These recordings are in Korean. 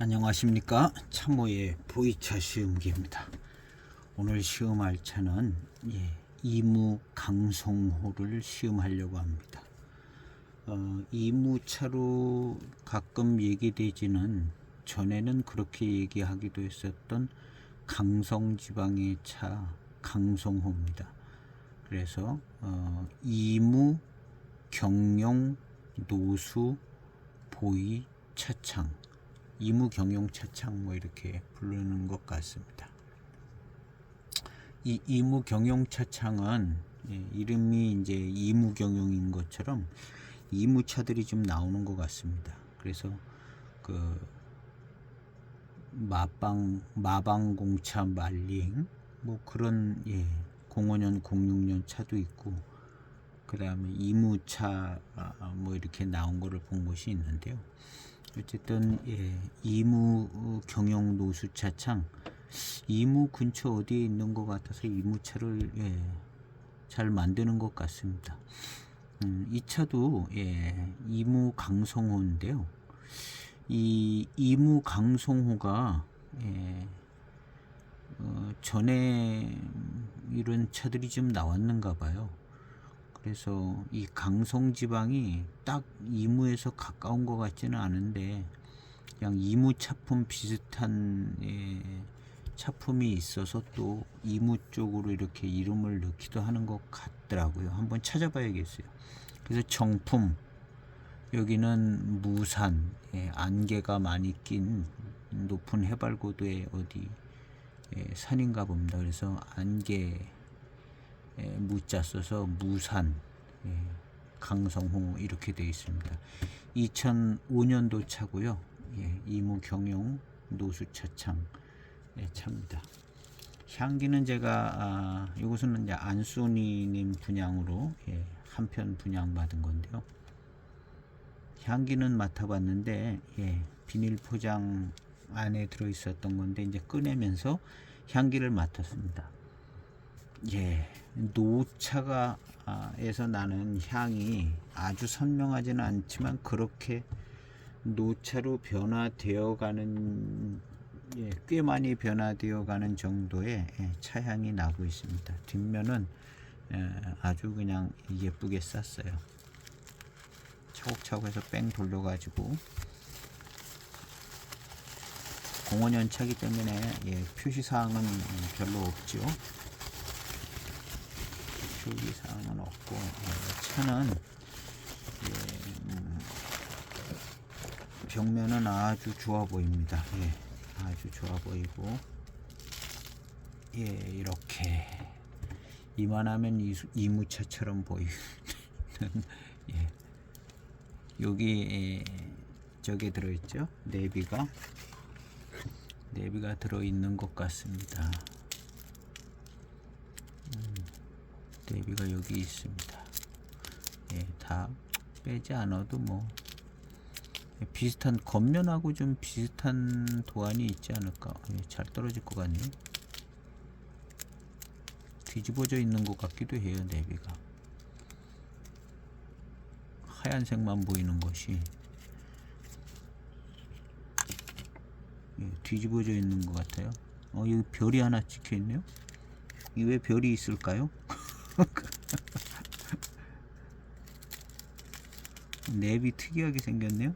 안녕하십니까. 참모의 보이차 시음기입니다. 오늘 시음할 차는 이무 강성호를 시음하려고 합니다. 이무차로 가끔 얘기되지는 전에는 그렇게 얘기하기도 했었던 강성지방의 차 강성호입니다. 그래서 이무 경영 노수 보이 차창, 이무 경영 차창 뭐 이렇게 부르는 것 같습니다. 이 이무 경영 차창은 이름이 이제 이무 경영인 것처럼 이무차들이 좀 나오는 것 같습니다. 그래서 그 마방공차 말링 뭐 그런 05년 06년 차도 있고, 그 다음에 이무차 뭐 이렇게 나온 거를 본 것이 있는데요. 어쨌든 이무 경영 노수 차창, 이무 근처 어디에 있는 것 같아서 이무차를 잘 만드는 것 같습니다. 이 차도 이무 강성호인데요. 이 이무 강성호가 전에 이런 차들이 좀 나왔는가 봐요. 그래서 이 강성지방이 딱 이무에서 가까운 것 같지는 않은데 그냥 이무 차품 비슷한 차품이 있어서 또 이무 쪽으로 이렇게 이름을 넣기도 하는 것 같더라고요. 한번 찾아봐야겠어요. 그래서 정품, 여기는 무산, 안개가 많이 낀 높은 해발고도의 어디 산인가 봅니다. 그래서 안개 무자 써서 무산 강성호 이렇게 되어 있습니다. 2005년도 차고요. 이무 경영 노수 차창 차입니다. 향기는 제가 이것은 이제 안소니님 분양으로 한 편 분양받은 건데요. 향기는 맡아봤는데 비닐 포장 안에 들어 있었던 건데 이제 꺼내면서 향기를 맡았습니다. 노차가 에서 나는 향이 아주 선명하지는 않지만 그렇게 노차로 변화되어 가는 꽤 많이 변화되어 가는 정도의 차향이 나고 있습니다. 뒷면은 아주 그냥 예쁘게 쌌어요. 차곡차곡해서 뺑 돌려가지고 05년 차기 때문에 표시사항은 별로 없죠. 표시사항은 없고, 차는 벽면은 아주 좋아 보입니다. 아주 좋아 보이고, 이렇게 이만하면 이무차처럼 보이는 여기 저게 들어있죠. 내비가 들어있는 것 같습니다. 내비가 여기 있습니다. 다 빼지 않아도 뭐 비슷한, 겉면하고 좀 비슷한 도안이 있지 않을까. 잘 떨어질 것 같네. 뒤집어져 있는 것 같기도 해요. 내비가 하얀색만 보이는 것이 뒤집어져 있는 것 같아요. 여기 별이 하나 찍혀 있네요. 이 왜 별이 있을까요? 랩이 특이하게 생겼네요.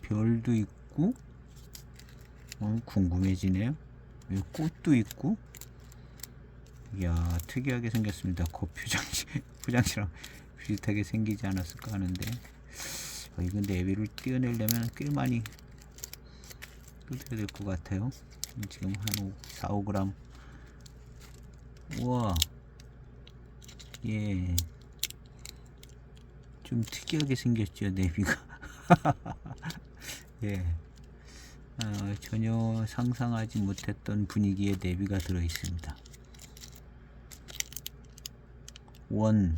별도 있고, 궁금해지네요. 꽃도 있고, 이야, 특이하게 생겼습니다. 포장지랑 비슷하게 생기지 않았을까 하는데, 이거 내비를 띄어내려면 꽤 많이 뜯어야 될 것 같아요. 지금 한 4, 5g. 우와, 좀 특이하게 생겼죠, 내비가. 전혀 상상하지 못했던 분위기의 내비가 들어 있습니다. 원차,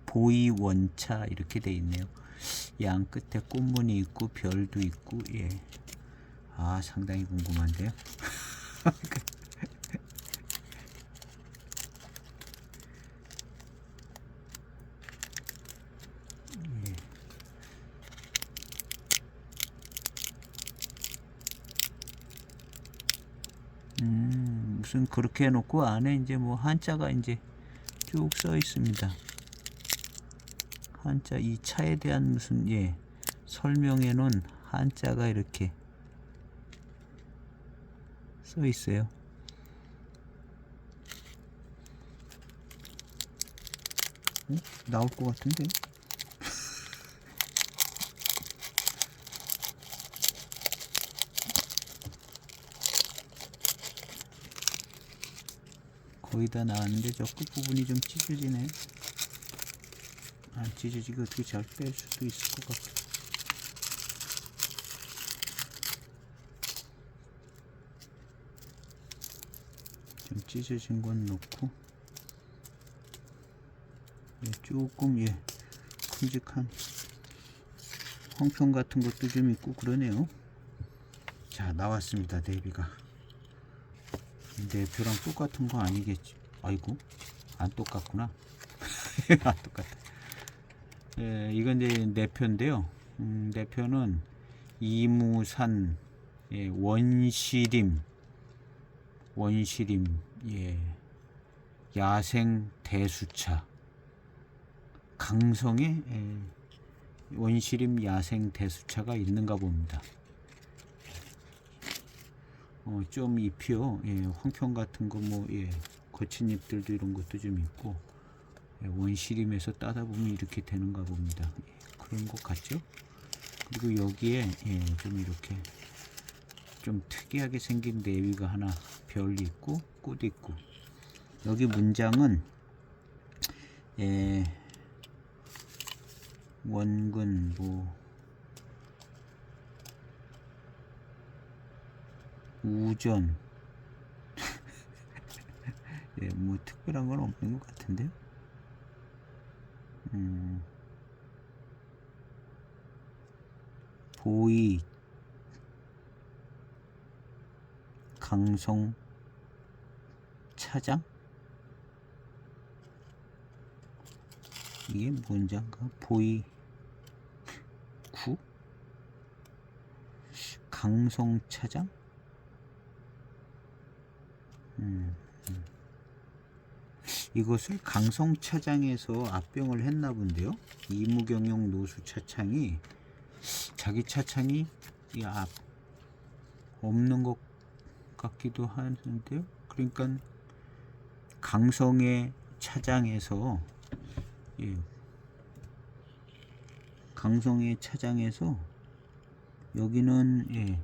보이 원차 이렇게 돼 있네요. 양 끝에 꽃무늬 있고 별도 있고, 상당히 궁금한데요. 무슨 그렇게 해놓고 안에 이제 뭐 한자가 이제 쭉 써 있습니다. 한자, 이 차에 대한 무슨 설명에는 한자가 이렇게 써 있어요. 나올 것 같은데. 거의 다 나왔는데 저 끝부분이 좀 찢어지네. 안 찢어지게 어떻게 잘 뺄 수도 있을 것 같아. 좀 찢어진 건 넣고, 조금 큼직한 황평 같은 것도 좀 있고 그러네요. 자, 나왔습니다. 내비가. 내표랑 똑같은 거 아니겠지? 아이고, 안 똑같구나. 안 똑같아. 이건 이제 내표인데요. 내표는 이무산 원시림 야생 대수차, 강성에 원시림 야생 대수차가 있는가 봅니다. 좀 잎이요, 황평 같은 거 뭐 거친 잎들도 이런 것도 좀 있고, 원시림에서 따다 보면 이렇게 되는가 봅니다. 그런 것 같죠? 그리고 여기에 좀 이렇게 좀 특이하게 생긴 내위가 하나 별이 있고 꽃 있고, 여기 문장은 원근 뭐 우전 뭐 특별한 건 없는 것 같은데요. 보이 강성 차장, 이게 뭔장가? 보이 구 강성 차장. 이것을 강성 차장에서 압병을 했나 본데요. 이무경용 노수 차창이 자기 차창이 이 앞 없는 것 같기도 하는데요. 그러니까 강성의 차장에서 강성의 차장에서 여기는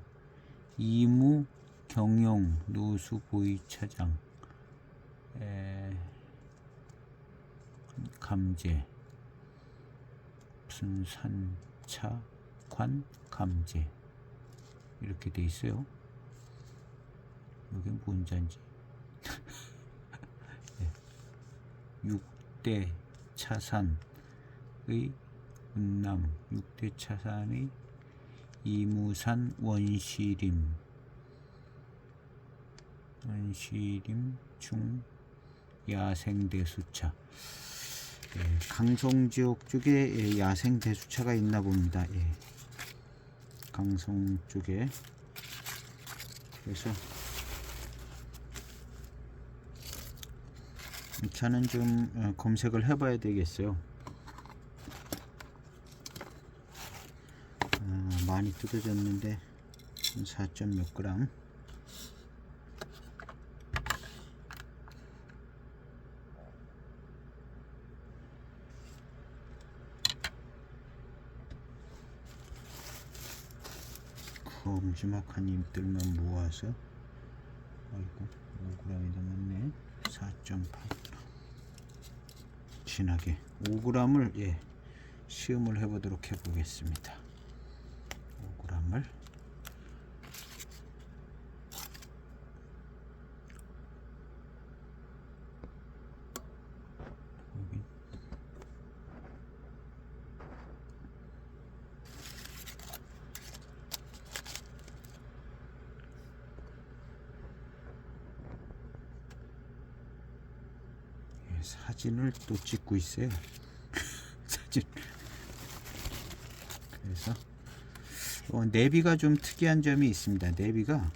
이무경용 노수 보이 차장 감제 무슨 산차관 감제 이렇게 돼 있어요. 여기 뭔 잔지. 6대 차산의 운남, 6대 차산의 이무산 원시림 중 야생대수차. 강성 지역 쪽에 야생대수차가 있나 봅니다. 강성 쪽에. 그래서 이 차는 좀 검색을 해봐야 되겠어요. 많이 뜯어졌는데 4점 몇 그램. 큼지막한 잎들만 모아서, 아이고 5g이 더 많네. 4.8 진하게 5g을 시음을 해보도록 해보겠습니다. 5g을 사진을 또 찍고 있어요. 사진. 그래서 내비가 좀 특이한 점이 있습니다. 내비가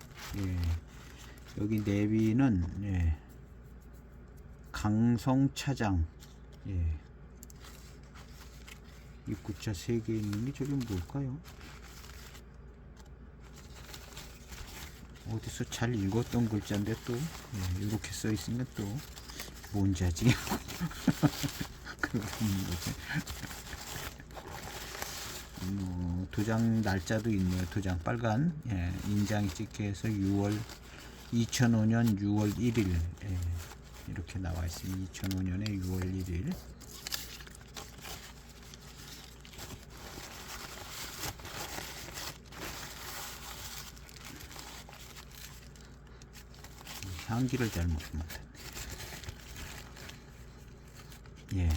여기 내비는 예, 강성차장. 예. 입구자 3개 있는 게 저게 뭘까요? 어디서 잘 읽었던 글자인데 또 예, 이렇게 써 있으면 또 뭔지 아지? 그런 거지. 도장 날짜도 있네요. 도장 빨간 예, 인장이 찍혀서 2005년 6월 1일 예, 이렇게 나와 있습니다. 2005년에 6월 1일. 향기를 잘못 맡았네. 예.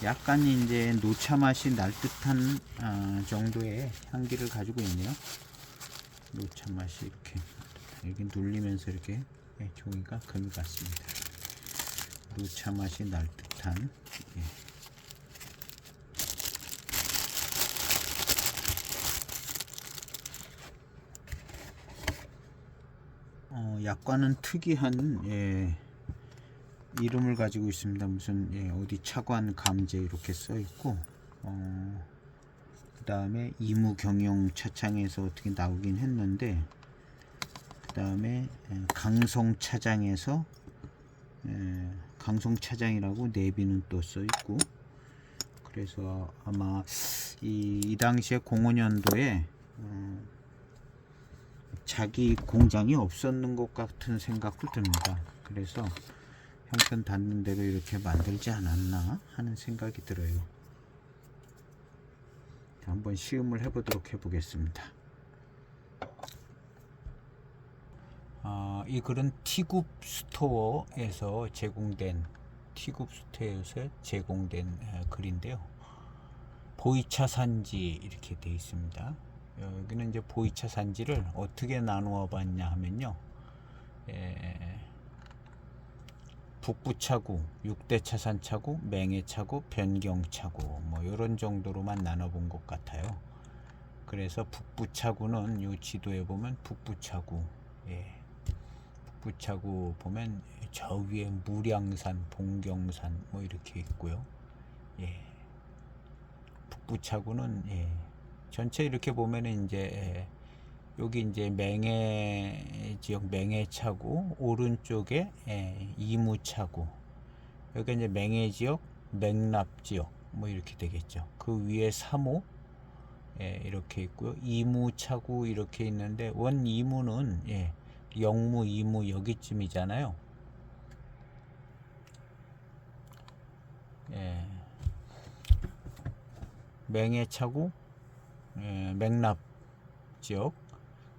약간 이제 노차 맛이 날 듯한 정도의 향기를 가지고 있네요. 노차 맛이 이렇게 여기 눌리면서 이렇게 예, 종이가 금이 같습니다. 노차 맛이 날 듯한 예. 약과는 특이한 예, 이름을 가지고 있습니다. 무슨 예, 어디 차관 감제 이렇게 써 있고 그 다음에 이무경영 차창에서 어떻게 나오긴 했는데 그 다음에 강성차장에서 강성차장이라고 내비는 또 써 있고 그래서 아마 이 당시에 05년도에 자기 공장이 없었는 것 같은 생각도 듭니다. 그래서 형편 닿는 대로 이렇게 만들지 않았나 하는 생각이 들어요. 한번 시음을 해보겠습니다. 이 글은 티굽 스토어에서 제공된 글인데요. 보이차 산지 이렇게 되어 있습니다. 여기는 이제 보이차 산지를 어떻게 나누어 봤냐 하면요. 북부차구, 6대 차산차구, 맹해차구, 변경차구 뭐 이런 정도로만 나눠본 것 같아요. 그래서 북부차구는 이 지도에 보면 북부차구, 예. 북부차구 보면 저 위에 무량산, 봉경산 뭐 이렇게 있고요. 예. 북부차구는 예. 전체 이렇게 보면은 이제 여기 이제 맹해 지역 맹해차구 오른쪽에 이무차구 여기 이제 맹해 지역 맹납 지역 뭐 이렇게 되겠죠. 그 위에 3호 이렇게 있고요. 이무차구 이렇게 있는데 원 이무는 영무 이무 여기쯤이잖아요. 맹해차구 맹납 지역.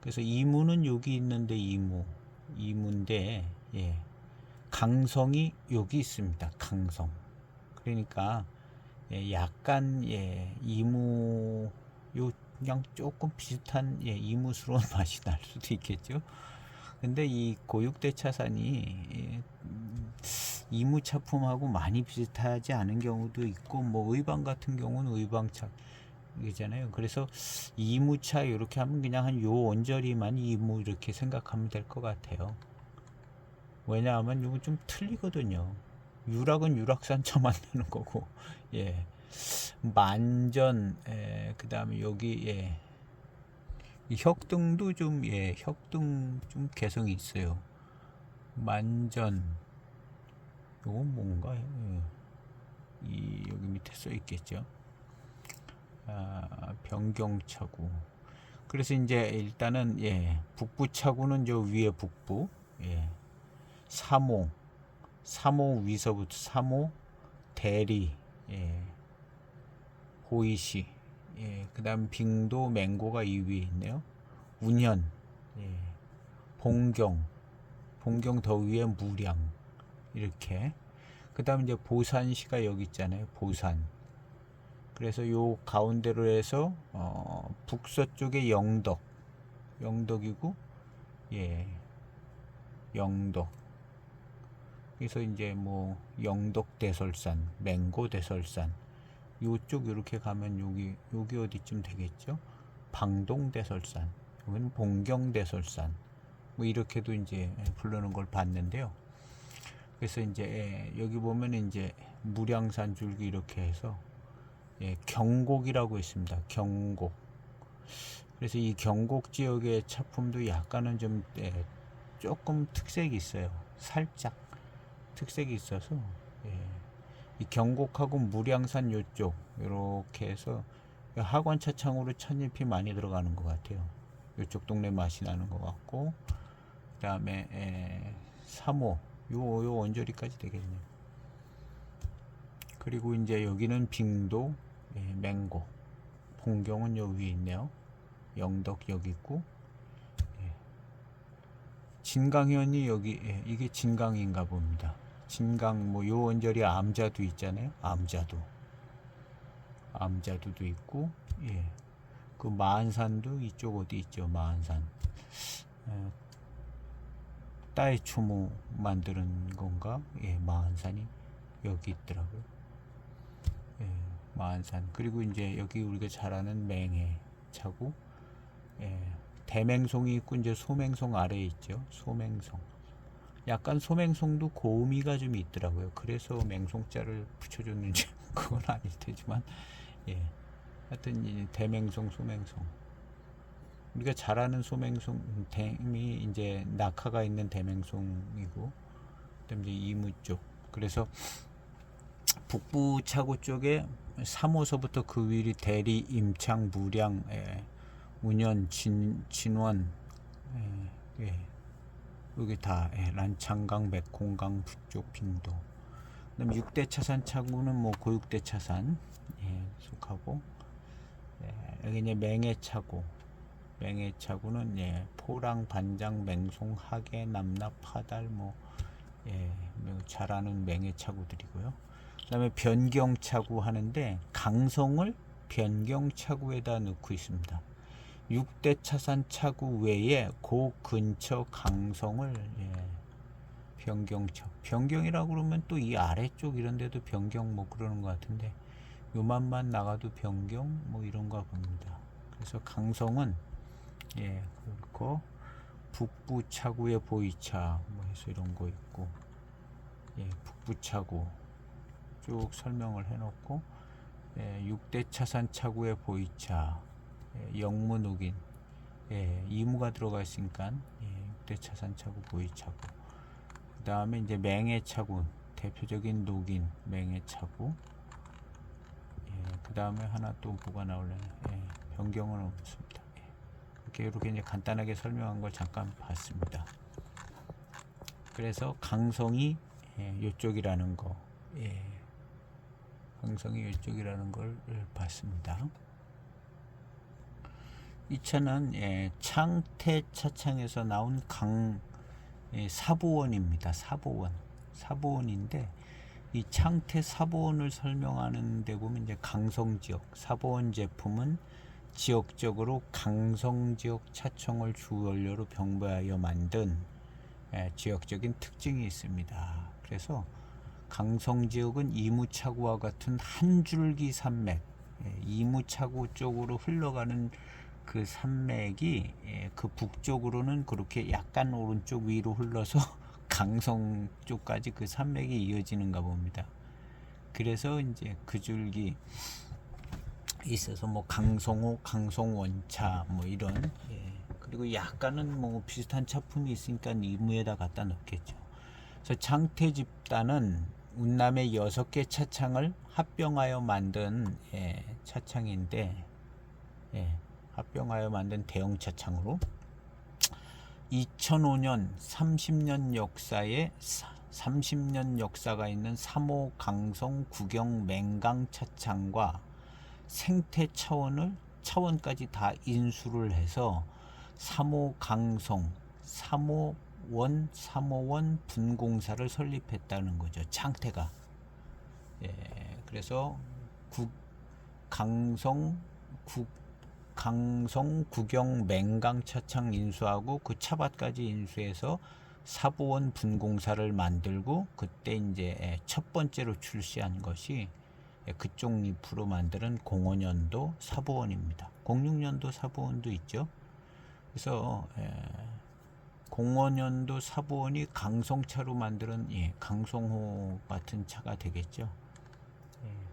그래서 이무는 여기 있는데 이무인데 강성이 여기 있습니다. 강성. 그러니까 약간 이무 그냥 조금 비슷한 이무스러운 맛이 날 수도 있겠죠. 근데 이 고육대 차산이 이무차품하고 많이 비슷하지 않은 경우도 있고 뭐 의방 같은 경우는 의방차 이잖아요. 그래서 이무차 이렇게 하면 그냥 한 요 언저리만 이무 이렇게 생각하면 될 것 같아요. 왜냐하면 이거 좀 틀리거든요. 유락은 유락산차 만드는 거고, 만전, 그 다음에 여기 이 혁등도 좀 혁등 좀 개성이 있어요. 만전, 요건 뭔가 이 여기 밑에 써 있겠죠. 변경차구. 그래서 이제 일단은 북부차구는 저 위에 북부 3호 위서부터 3호 대리 호이시 그 다음 빙도 맹고가 이 위에 있네요. 운현 봉경 더 위에 무량 이렇게 그 다음 이제 보산시가 여기 있잖아요. 보산. 그래서 요 가운데로 해서 북서쪽에 영덕이고 영덕. 그래서 이제 뭐 영덕 대설산, 맹고 대설산 요쪽 이렇게 가면 여기 어디쯤 되겠죠? 방동 대설산, 여기는 봉경 대설산 뭐 이렇게도 이제 부르는 걸 봤는데요. 그래서 이제 여기 보면 이제 무량산 줄기 이렇게 해서 경곡이라고 있습니다. 경곡. 그래서 이 경곡 지역의 차품도 약간은 좀 조금 특색이 있어요. 살짝 특색이 있어서 이 경곡하고 무량산 요쪽 이렇게 해서 학원 차창으로 찻잎이 많이 들어가는 것 같아요. 요쪽 동네 맛이 나는 것 같고, 그 다음에 3호 요 원조리까지 되겠네요. 그리고 이제 여기는 빙도, 맹고, 봉경은 요 위에 있네요. 영덕 여기 있고, 진강현이 여기, 이게 진강인가 봅니다. 진강 뭐 요 원절이 암자도 있잖아요. 암자도도 있고, 그 마한산도 이쪽 어디 있죠. 마한산. 따이초모 만드는 건가? 마한산이 여기 있더라고요. 마한산. 그리고 이제 여기 우리가 잘 아는 맹해 차고, 대맹송이 있고 이제 소맹송 아래에 있죠. 소맹송. 약간 소맹송도 고음이가 좀 있더라고요. 그래서 맹송자를 붙여줬는지 그건 아닐 테지만, 하여튼 이 대맹송, 소맹송. 우리가 잘 아는 소맹송 댐이 이제 낙하가 있는 대맹송이고, 그다음에 이무 쪽. 그래서 북부 차구 쪽에 3호서부터 그 위리 대리, 임창, 무량, 운현, 진원, 여기 다 란창강, 백홍강, 북쪽 빙도. 그다음 6대 차산 차구는 뭐 고육대 차산 속하고, 여기 이제 맹해차구. 맹해차구는 포랑, 반장, 맹송, 하계, 남납, 파달 뭐 잘 아는 맹해차구들이고요. 그다음에 변경차구 하는데 강성을 변경차구에다 넣고 있습니다. 6대 차산 차구 외에 그 근처 강성을 변경이라고 그러면 또 이 아래쪽 이런 데도 변경 뭐 그러는 것 같은데 요만만 나가도 변경 뭐 이런가 봅니다. 그래서 강성은 그렇고 북부 차구의 보이차 뭐 해서 이런 거 있고, 북부 차구 쭉 설명을 해놓고, 6대 차산 차구의 보이차, 영무 녹인, 이무가 들어가 있으니까 6대 차산 차구 보이차구. 그 다음에 이제 맹해차구, 대표적인 녹인 맹해차구. 그 다음에 하나 또 뭐가 나올려나? 변경은 없습니다. 이렇게 이제 간단하게 설명한 걸 잠깐 봤습니다. 그래서 강성이 이쪽이라는 거, 강성이 이쪽이라는 걸 봤습니다. 이 차는 창태 차창에서 나온 사보원입니다. 사보원인데 이 창태 사보원을 설명하는 데 보면 이제 강성지역 사보원 제품은 지역적으로 강성지역 차청을 주원료로 병배하여 만든 지역적인 특징이 있습니다. 그래서 강성지역은 이무차구와 같은 한 줄기 산맥, 이무차구 쪽으로 흘러가는 그 산맥이 그 북쪽으로는 그렇게 약간 오른쪽 위로 흘러서 강성 쪽까지 그 산맥이 이어지는가 봅니다. 그래서 이제 그 줄기 있어서 뭐 강성호, 강성원차 뭐 이런, 그리고 약간은 뭐 비슷한 차품이 있으니까 이무에다 갖다 넣겠죠. 그래서 창태 집단은 운남의 6개 차창을 합병하여 만든 차창인데, 합병하여 만든 대형 차창으로 2005년 30년 역사가 있는 3호 강성 구경 맹강 차창과 생태 차원까지 다 인수를 해서 3호 강성 3호원 분공사를 설립했다는 거죠. 창태가. 그래서 강성 구경 맹강 차창 인수하고 그 차밭까지 인수해서 사보원 분공사를 만들고, 그때 이제 첫 번째로 출시한 것이 그쪽 잎으로 만드는 05년도 사보원입니다. 06년도 사보원도 있죠. 그래서 05년도 사부원이 강송차로 만드는 강송호 같은 차가 되겠죠.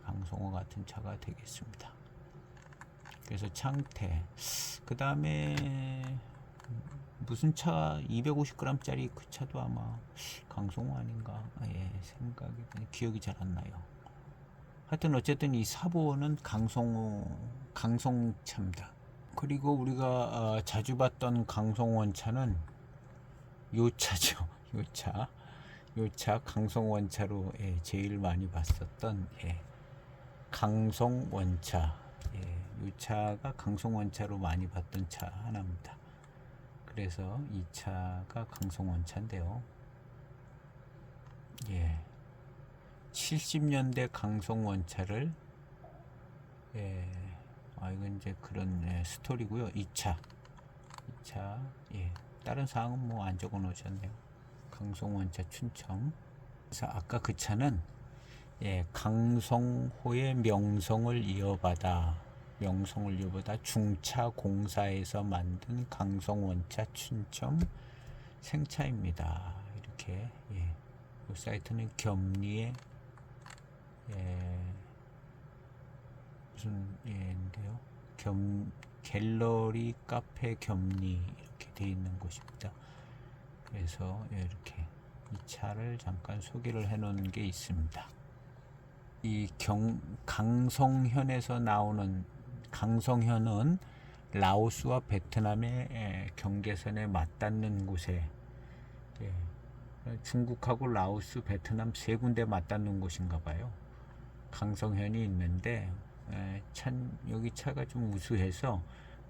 강송호 같은 차가 되겠습니다. 그래서 창태. 그 다음에 무슨 차 250g짜리 그 차도 아마 강송호 아닌가. 기억이 잘 안 나요. 하여튼 어쨌든 이 사부원은 강송차입니다. 그리고 우리가 자주 봤던 강송원차는 요 차죠. 요 차 강송원차로 제일 많이 봤었던 강송원차. 요 차가 강송원차로 많이 봤던 차 하나입니다. 그래서 이 차가 강송원차인데요. 70년대 강송원차를 이건 이제 그런 스토리고요. 이 차 다른 사항은 뭐 안 적어 놓으셨네요. 강송원차 춘천. 그래서 아까 그 차는 강송호의 명성을 이어받아 중차공사에서 만든 강송원차 춘천 생차입니다. 이렇게 이 사이트는 겸리에 무슨 인데요. 갤러리 카페 겸리 이렇게 되어 있는 곳입니다. 그래서 이렇게 이 차를 잠깐 소개를 해 놓은 게 있습니다. 이 강성현에서 나오는 강성현은 라오스와 베트남의 경계선에 맞닿는 곳에 중국하고 라오스, 베트남 세 군데 맞닿는 곳인가 봐요. 강성현이 있는데 여기 차가 좀 우수해서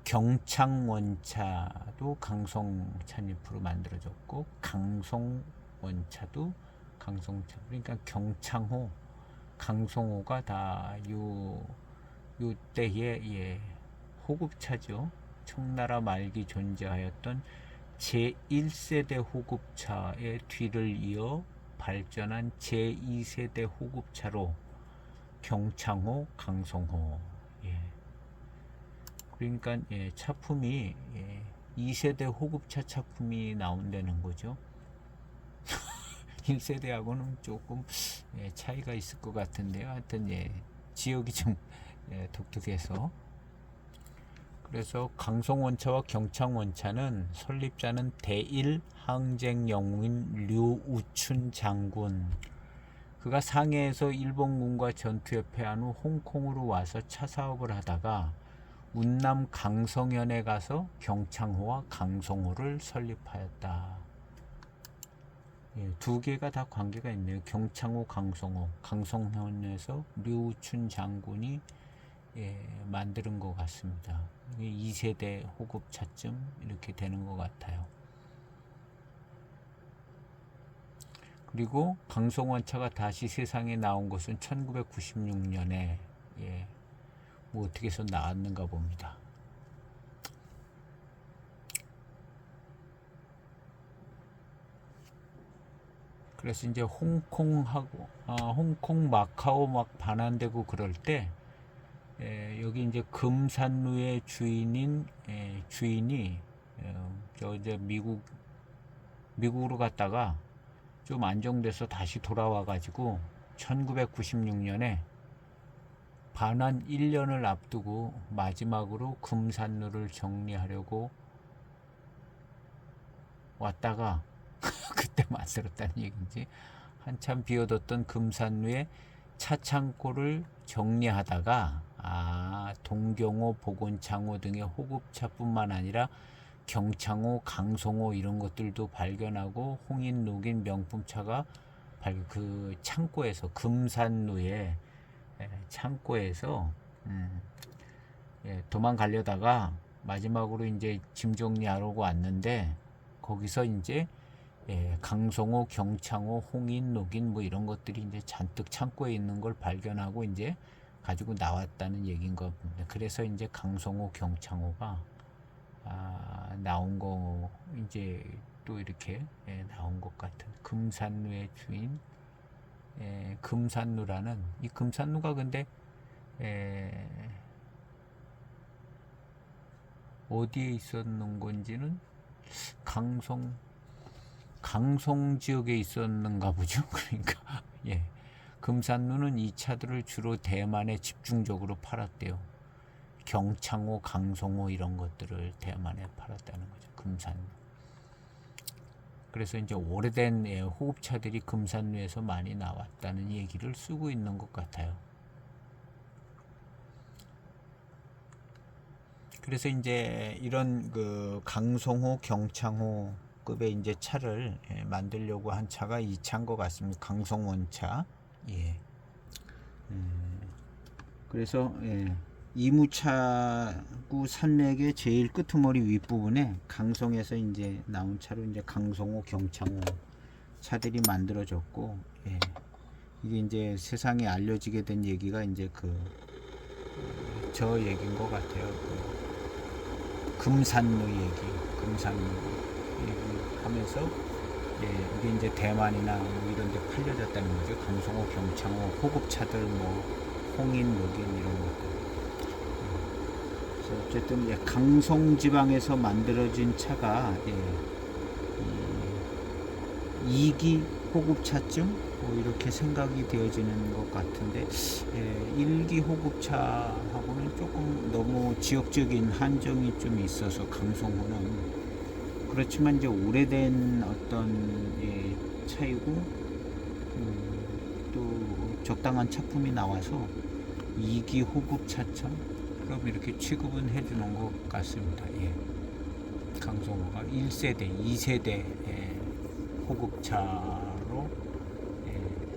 경창원차도 강송 찬잎으로 만들어졌고 강송원차도 강송차. 그러니까 경창호, 강송호가 다 요 때의 호급차죠. 청나라 말기 존재하였던 제1세대 호급차의 뒤를 이어 발전한 제2세대 호급차로 경창호, 강송호. 그러니까 차품이 2세대 호급차 차품이 나온다는 거죠. 1세대하고는 조금 차이가 있을 것 같은데요. 하여튼 지역이 좀 독특해서. 그래서 강송원차와 경창원차는 설립자는 대일 항쟁 영웅인 류우춘 장군. 그가 상해에서 일본군과 전투에 패한 후 홍콩으로 와서 차 사업을 하다가 운남 강성현에 가서 경창호와 강송호를 설립하였다. 두 개가 다 관계가 있네요. 경창호, 강송호. 강성현에서 류우춘 장군이 만드는 것 같습니다. 2세대 호급차쯤 이렇게 되는 것 같아요. 그리고 강송원차가 다시 세상에 나온 것은 1996년에 뭐 어떻게 해서 나왔는가 봅니다. 그래서 이제 홍콩 마카오 막 반환되고 그럴 때 여기 이제 금산루의 주인이 이제 미국으로 갔다가 좀 안정돼서 다시 돌아와 가지고 1996년에 반환 1년을 앞두고 마지막으로 금산루를 정리하려고 왔다가 그때 만들었다는 얘기인지 한참 비워뒀던 금산루의 차창고를 정리하다가 동경호, 보건창호 등의 호급차뿐만 아니라 경창호, 강송호 이런 것들도 발견하고 홍인, 녹인 명품차가 그 창고에서 금산루의 창고에서 도망가려다가 마지막으로 이제 짐 정리하려고 왔는데 거기서 이제 강송호, 경창호, 홍인, 녹인 뭐 이런 것들이 이제 잔뜩 창고에 있는 걸 발견하고 이제 가지고 나왔다는 얘기인 겁니다. 그래서 이제 강송호, 경창호가 나온 거 이제 또 이렇게 나온 것 같은 금산루의 주인 금산루라는 이 금산루가 근데 어디에 있었는 건지는 강송 지역에 있었는가 보죠. 그러니까 예, 금산루는 이 차들을 주로 대만에 집중적으로 팔았대요. 경창호, 강송호 이런 것들을 대만에 팔았다는 거죠. 금산루. 그래서 이제 오래된 호흡차들이 금산루에서 많이 나왔다는 얘기를 쓰고 있는 것 같아요. 그래서 이제 이런 그 강송호, 경창호급의 이제 차를 만들려고 한 차가 이 차인 것 같습니다. 강송원차. 예. 그래서 이무차구 산맥의 제일 끄트머리 윗부분에 강송에서 이제 나온 차로 이제 강송호, 경창호 차들이 만들어졌고, 예. 이게 이제 세상에 알려지게 된 얘기가 이제 저 얘기인 것 같아요. 금산루 얘기, 금산루 얘기 하면서, 예, 이게 이제 대만이나 뭐 이런 데 팔려졌다는 거죠. 강송호, 경창호, 호급차들, 뭐, 홍인, 녹인 이런 것들. 그래서 어쨌든, 예, 강송 지방에서 만들어진 차가, 예, 2기 호급차쯤? 뭐 이렇게 생각이 되어지는 것 같은데, 예, 1기 호급차하고는 조금 너무 지역적인 한정이 좀 있어서 강송호는 그렇지만 이제 오래된 어떤 차이고 또 적당한 차품이 나와서 2기 호급차처럼 그럼 이렇게 취급은 해주는 것 같습니다. 예. 강송호가 1세대, 2세대 호급차로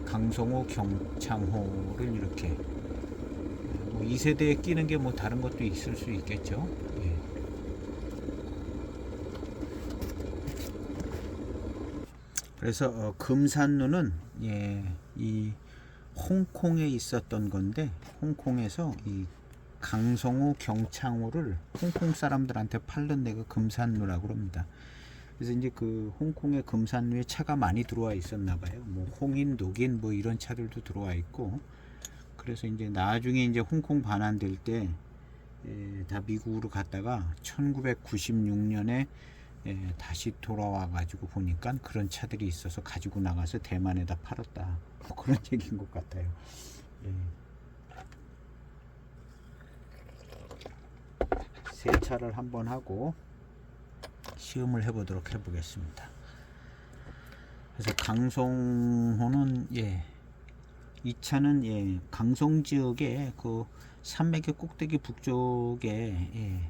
강송호, 경창호를 이렇게 뭐 2세대에 끼는 게 뭐 다른 것도 있을 수 있겠죠. 예. 그래서 금산루는 이 홍콩에 있었던 건데 홍콩에서 이 강송호, 경창호를 홍콩 사람들한테 팔던 데가 금산루라고 합니다. 그래서 이제 그 홍콩의 금산루에 차가 많이 들어와 있었나 봐요. 뭐 홍인, 녹인 뭐 이런 차들도 들어와 있고. 그래서 이제 나중에 이제 홍콩 반환될 때 다 미국으로 갔다가 1996년에 다시 돌아와 가지고 보니까 그런 차들이 있어서 가지고 나가서 대만에다 팔았다. 뭐 그런 얘기인 것 같아요. 예. 세차를 한번 하고 시음을 해보겠습니다. 그래서 강송호는 이 차는 강송 지역의 그 산맥의 꼭대기 북쪽에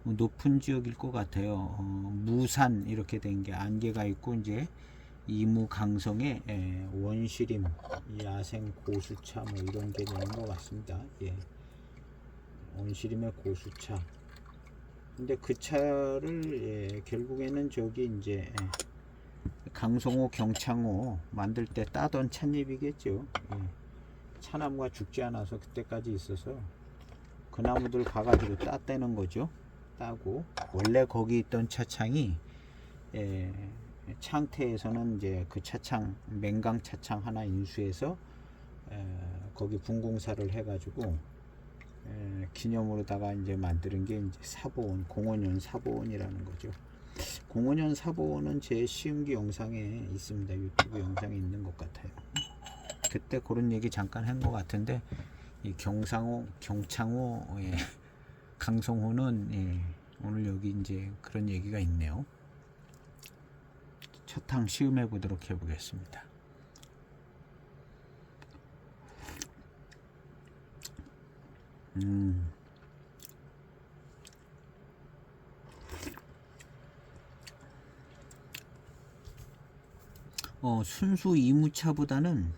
높은 지역일 것 같아요. 무산 이렇게 된 게 안개가 있고 이제 이무 강성의 원시림, 야생 고수차 뭐 이런 게 되는 것 같습니다. 원시림의 고수차. 근데 그 차를 결국에는 저기 이제 강송호, 경창호 만들 때 따던 찻잎이겠죠. 차나무가 죽지 않아서 그때까지 있어서 그 나무들 가가지고 따떼는 거죠. 따고 원래 거기 있던 차창이 창태에서는 이제 그 차창 맹강 차창 하나 인수해서 거기 분공사를 해가지고 기념으로다가 이제 만드는 게 이제 사보원, 공원현 사보원이라는 거죠. 공원현 사보원은 제 시음기 영상에 있습니다. 유튜브 영상에 있는 것 같아요. 그때 그런 얘기 잠깐 한 것 같은데 이 경상호, 경창호, 강송호는 오늘 여기 이제 그런 얘기가 있네요. 첫탕 시음해 보도록 해보겠습니다. 순수 이무차보다는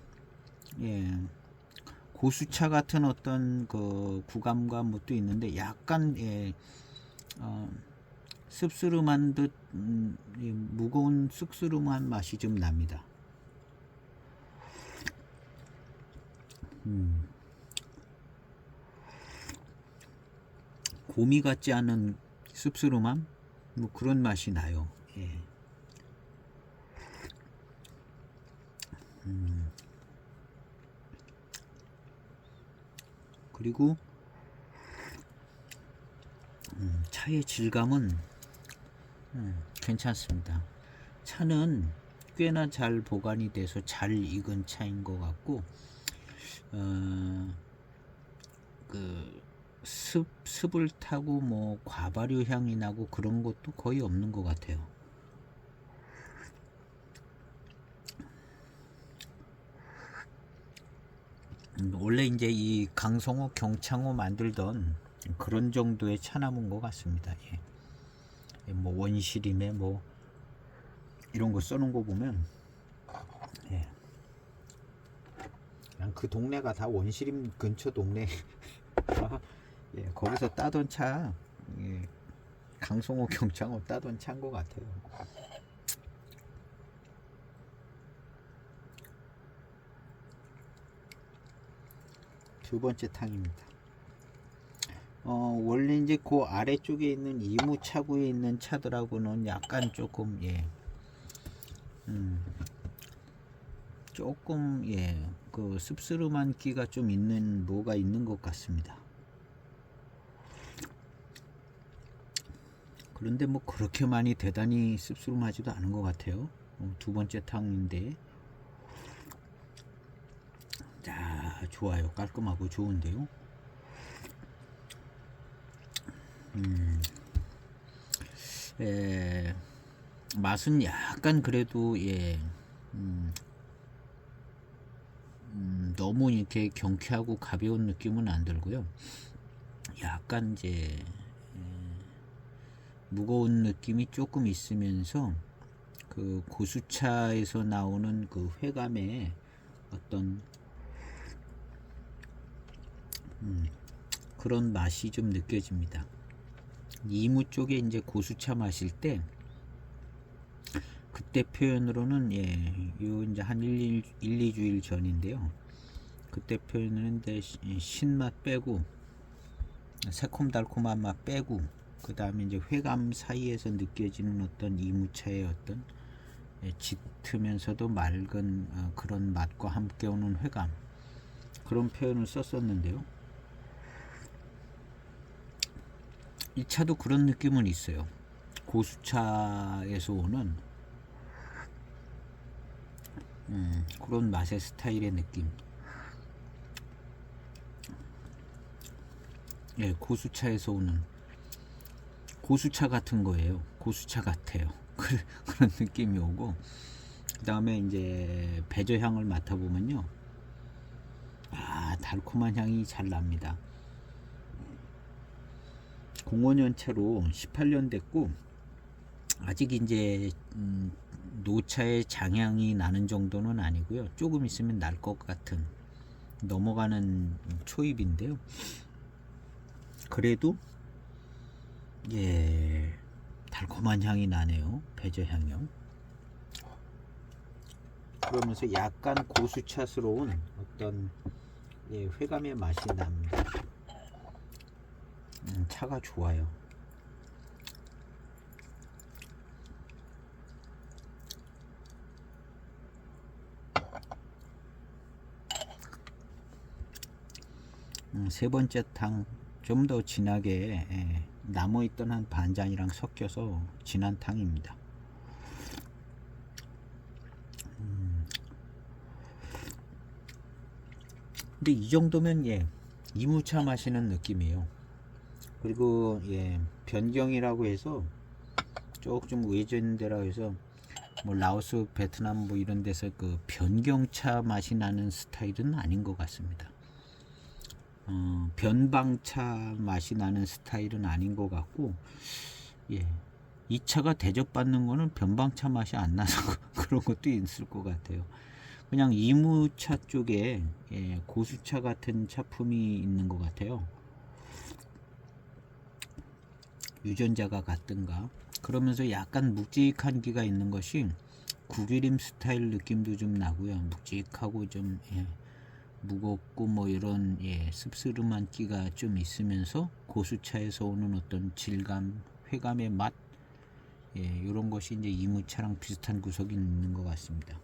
고수차 같은 어떤 그 구감과 뭣도 있는데 약간 씁쓸한 듯 무거운 쑥스름한 맛이 좀 납니다. 고미 같지 않은 씁쓸함 뭐 그런 맛이 나요. 그리고 차의 질감은 괜찮습니다. 차는 꽤나 잘 보관이 돼서 잘 익은 차인 것 같고, 그 습을 타고 뭐 과발유 향이 나고 그런 것도 거의 없는 것 같아요. 원래 이제 이 강성호, 경창호 만들던 그런 정도의 차나무인 것 같습니다. 예. 뭐 원시림에 뭐 이런 거 써놓은 거 보면, 예. 그냥 그 동네가 다 원시림 근처 동네. 예, 거기서 따던 차, 예, 강성호, 경창호 따던 차인 것 같아요. 두 번째 탕입니다. 원래 이제 그 아래쪽에 있는 이무차구에 있는 차들하고는 약간 조금, 예, 조금, 예, 그 씁쓸한 기가 좀 있는 뭐가 있는 것 같습니다. 그런데 뭐 그렇게 많이 대단히 씁쓸하지도 않은 것 같아요. 두 번째 탕인데, 자, 좋아요. 깔끔하고 좋은데요. 맛은 약간 그래도, 예, 너무 이렇게 경쾌하고 가벼운 느낌은 안 들고요. 약간 이제 무거운 느낌이 조금 있으면서 그 고수차에서 나오는 그 회감의 어떤 그런 맛이 좀 느껴집니다. 이무 쪽에 이제 고수차 마실 때 그때 표현으로는, 예, 요 이제 한 1, 2주일 전인데요. 그때 표현은 신맛 빼고 새콤달콤한 맛 빼고 그 다음에 이제 회감 사이에서 느껴지는 어떤 이무차의 어떤, 예, 짙으면서도 맑은 그런 맛과 함께 오는 회감, 그런 표현을 썼었는데요. 이 차도 그런 느낌은 있어요. 고수차에서 오는 그런 맛의 스타일의 느낌. 예, 고수차에서 오는 고수차 같은 거예요. 고수차 같아요. 그런 느낌이 오고, 그 다음에 이제 배저향을 맡아보면요, 달콤한 향이 잘 납니다. 05년 차로 18년 됐고 아직 이제 노차의 장향이 나는 정도는 아니고요. 조금 있으면 날 것 같은 넘어가는 초입인데요. 그래도, 예, 달콤한 향이 나네요. 배저향이요. 그러면서 약간 고수차스러운 어떤, 예, 회감의 맛이 납니다. 차가 좋아요. 세 번째 탕 좀 더 진하게, 예, 남아있던 한 반잔이랑 섞여서 진한 탕입니다. 근데 이 정도면, 예, 이무차 마시는 느낌이에요. 그리고, 예, 변경이라고 해서 조금 외진 데라고 해서 뭐 라오스, 베트남 뭐 이런 데서 그 변경차 맛이 나는 스타일은 아닌 것 같습니다. 변방차 맛이 나는 스타일은 아닌 것 같고, 예, 이 차가 대접받는 거는 변방차 맛이 안 나서 그런 것도 있을 것 같아요. 그냥 이무차 쪽에, 예, 고수차 같은 차품이 있는 것 같아요. 유전자가 같든가. 그러면서 약간 묵직한 기가 있는 것이 구기림 스타일 느낌도 좀 나고요. 묵직하고 좀, 예, 무겁고 뭐 이런, 예, 씁쓸한 기가 좀 있으면서 고수차에서 오는 어떤 질감, 회감의 맛, 예, 이런 것이 이제 이무차랑 비슷한 구석이 있는 것 같습니다.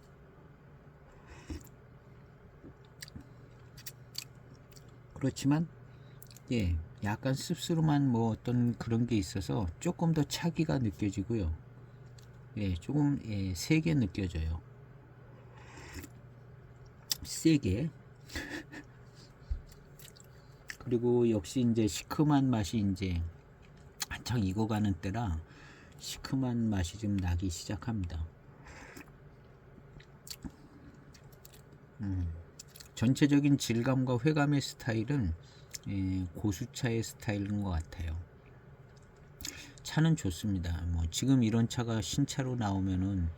그렇지만, 예, 약간 씁쓸한 뭐 어떤 그런 게 있어서 조금 더 차기가 느껴지고요. 조금 세게 느껴져요. 세게. 그리고 역시 이제 시큼한 맛이 이제 한창 익어가는 때라 시큼한 맛이 좀 나기 시작합니다. 전체적인 질감과 회감의 스타일은 고수차의 스타일인 것 같아요. 차는 좋습니다. 뭐 지금 이런 차가 신차로 나오면은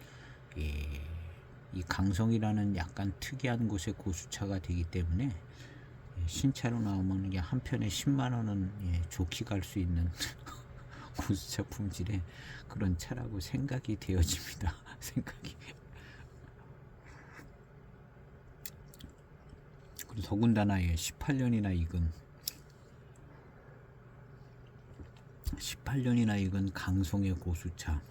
이 강성이라는 약간 특이한 곳의 고수차가 되기 때문에 신차로 나오면 이게 한 편에 10만 원은 좋게 갈 수 있는 고수차 품질의 그런 차라고 생각이 되어집니다. 생각이. 그리고 더군다나 18년이나 익은 강성의 고수차.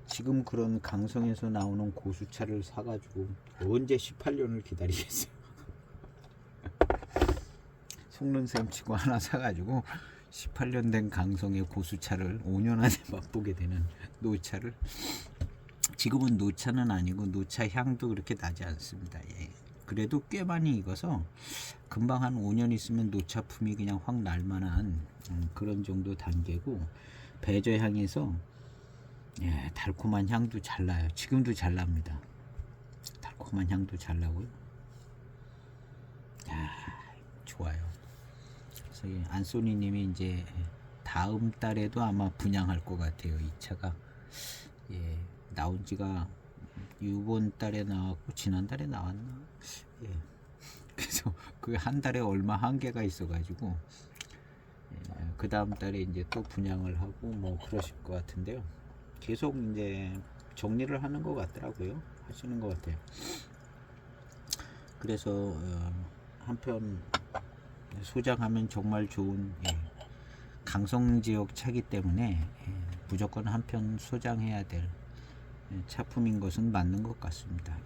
지금 그런 강성에서 나오는 고수차를 사가지고 언제 18년을 기다리겠어요. 속는셈 치고 하나 사가지고 18년 된 강성의 고수차를 5년 안에 맛보게 되는 노차를. 지금은 노차는 아니고 노차 향도 그렇게 나지 않습니다. 그래도 꽤 많이 익어서 금방 한 5년 있으면 노차품이 그냥 확 날만한 그런 정도 단계고, 배저 향에서 달콤한 향도 잘 나요. 지금도 잘 납니다. 달콤한 향도 잘 나고요. 좋아요. 그래서 안소니님이 이제 다음 달에도 아마 분양할 것 같아요. 이 차가 나온 지가 이번 달에 나왔고 지난달에 나왔나? 그래서 그 한 달에 얼마 한계가 있어가지고 그 다음 달에 이제 또 분양을 하고 뭐 그러실 것 같은데요. 계속 이제 정리를 하는 것 같더라고요. 하시는 것 같아요. 그래서 한편 소장하면 정말 좋은 강성 지역 차기 때문에 무조건 한편 소장해야 될 차품인 것은 맞는 것 같습니다.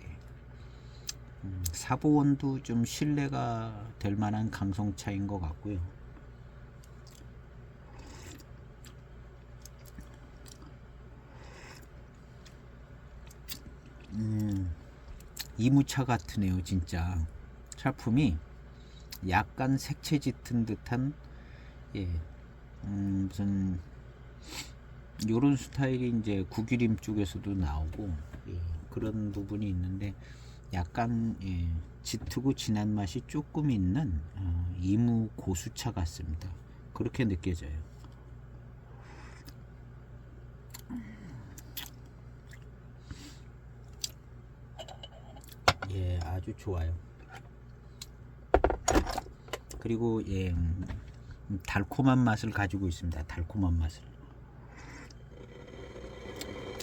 사보원도 좀 신뢰가 될 만한 강성차인 것 같고요. 이무차 같으네요. 진짜 차품이 약간 색채 짙은 듯한 무슨 요런 스타일이 이제 구기림 쪽에서도 나오고 그런 부분이 있는데 약간 짙고 진한 맛이 조금 있는 이무 고수차 같습니다. 그렇게 느껴져요. 아주 좋아요. 그리고 달콤한 맛을 가지고 있습니다. 달콤한 맛을.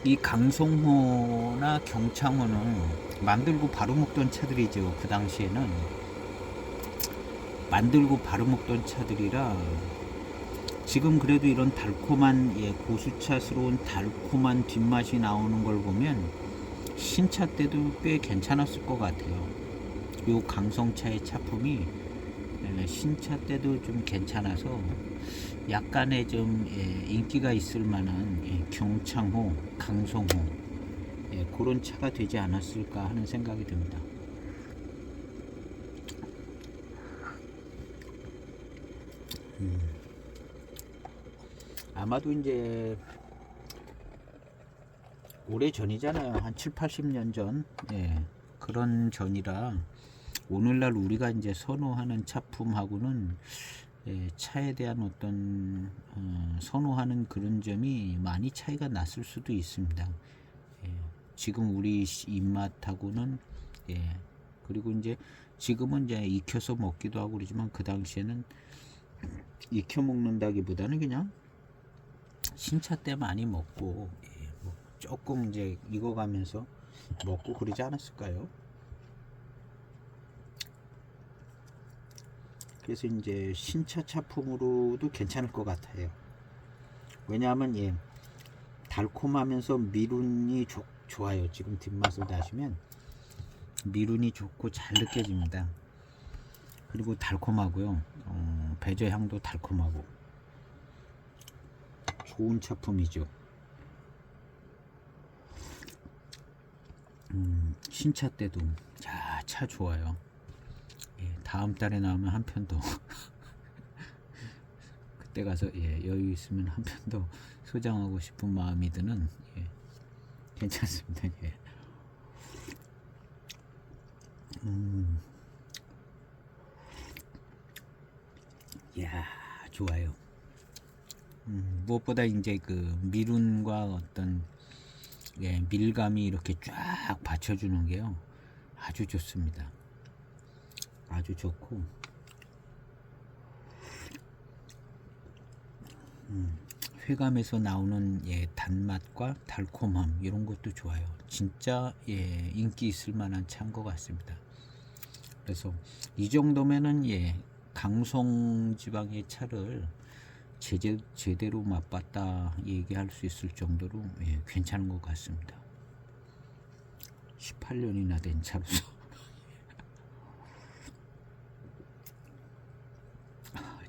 이 강성호나 경창호는 만들고 바로 먹던 차들이죠. 그 당시에는 만들고 바로 먹던 차들이라 지금 그래도 이런 달콤한 고수차스러운 달콤한 뒷맛이 나오는 걸 보면 신차 때도 꽤 괜찮았을 것 같아요. 요 강성차의 차품이 신차 때도 좀 괜찮아서 약간의 좀 인기가 있을 만한 경창호, 강성호 그런 차가 되지 않았을까 하는 생각이 듭니다. 아마도 이제 오래 전이잖아요. 한 7, 80년 전 그런 전이라 오늘날 우리가 이제 선호하는 차품하고는 차에 대한 어떤 선호하는 그런 점이 많이 차이가 났을 수도 있습니다. 지금 우리 입맛하고는 그리고 이제 지금은 이제 익혀서 먹기도 하고 그러지만 그 당시에는 익혀 먹는다기보다는 그냥 신차 때 많이 먹고 뭐 조금 이제 익어가면서 먹고 그러지 않았을까요? 그래서 이제 신차 차품으로도 괜찮을 것 같아요. 왜냐하면 달콤하면서 미룬이 좋아요. 지금 뒷맛을 다시면 미룬이 좋고 잘 느껴집니다. 그리고 달콤하고요. 배저 향도 달콤하고 좋은 차품이죠. 신차 때도 차 좋아요. 예, 다음 달에 나오면 한 편 더 그때 가서 여유 있으면 한 편 더 소장하고 싶은 마음이 드는 괜찮습니다. 야 좋아요. 무엇보다 이제 그 미룬과 어떤 밀감이 이렇게 쫙 받쳐주는 게요 아주 좋습니다. 아주 좋고 회감에서 나오는 단맛과 달콤함 이런 것도 좋아요. 진짜 인기 있을 만한 차인 것 같습니다. 그래서 이 정도면은 강송 지방의 차를 제대로 맛봤다 얘기할 수 있을 정도로 괜찮은 것 같습니다. 18년이나 된 차로서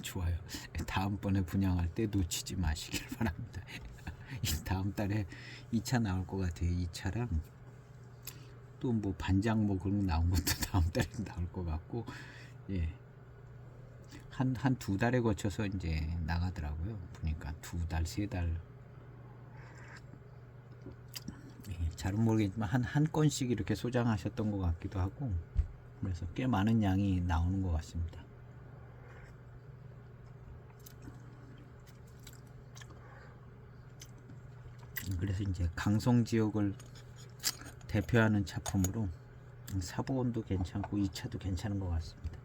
좋아요. 다음번에 분양할 때 놓치지 마시길 바랍니다. 다음 달에 이 차 나올 것 같아요. 이 차랑 또 뭐 반장 뭐 그런 거 나온 것도 다음 달에 나올 것 같고 한 두 달에 거쳐서 이제 나가더라고요. 보니까 두 달, 세 달. 잘은 모르겠지만 한 건씩 이렇게 소장하셨던 것 같기도 하고 그래서 꽤 많은 양이 나오는 것 같습니다. 그래서 이제 강성 지역을 대표하는 차품으로 사보온도 괜찮고 이 차도 괜찮은 것 같습니다.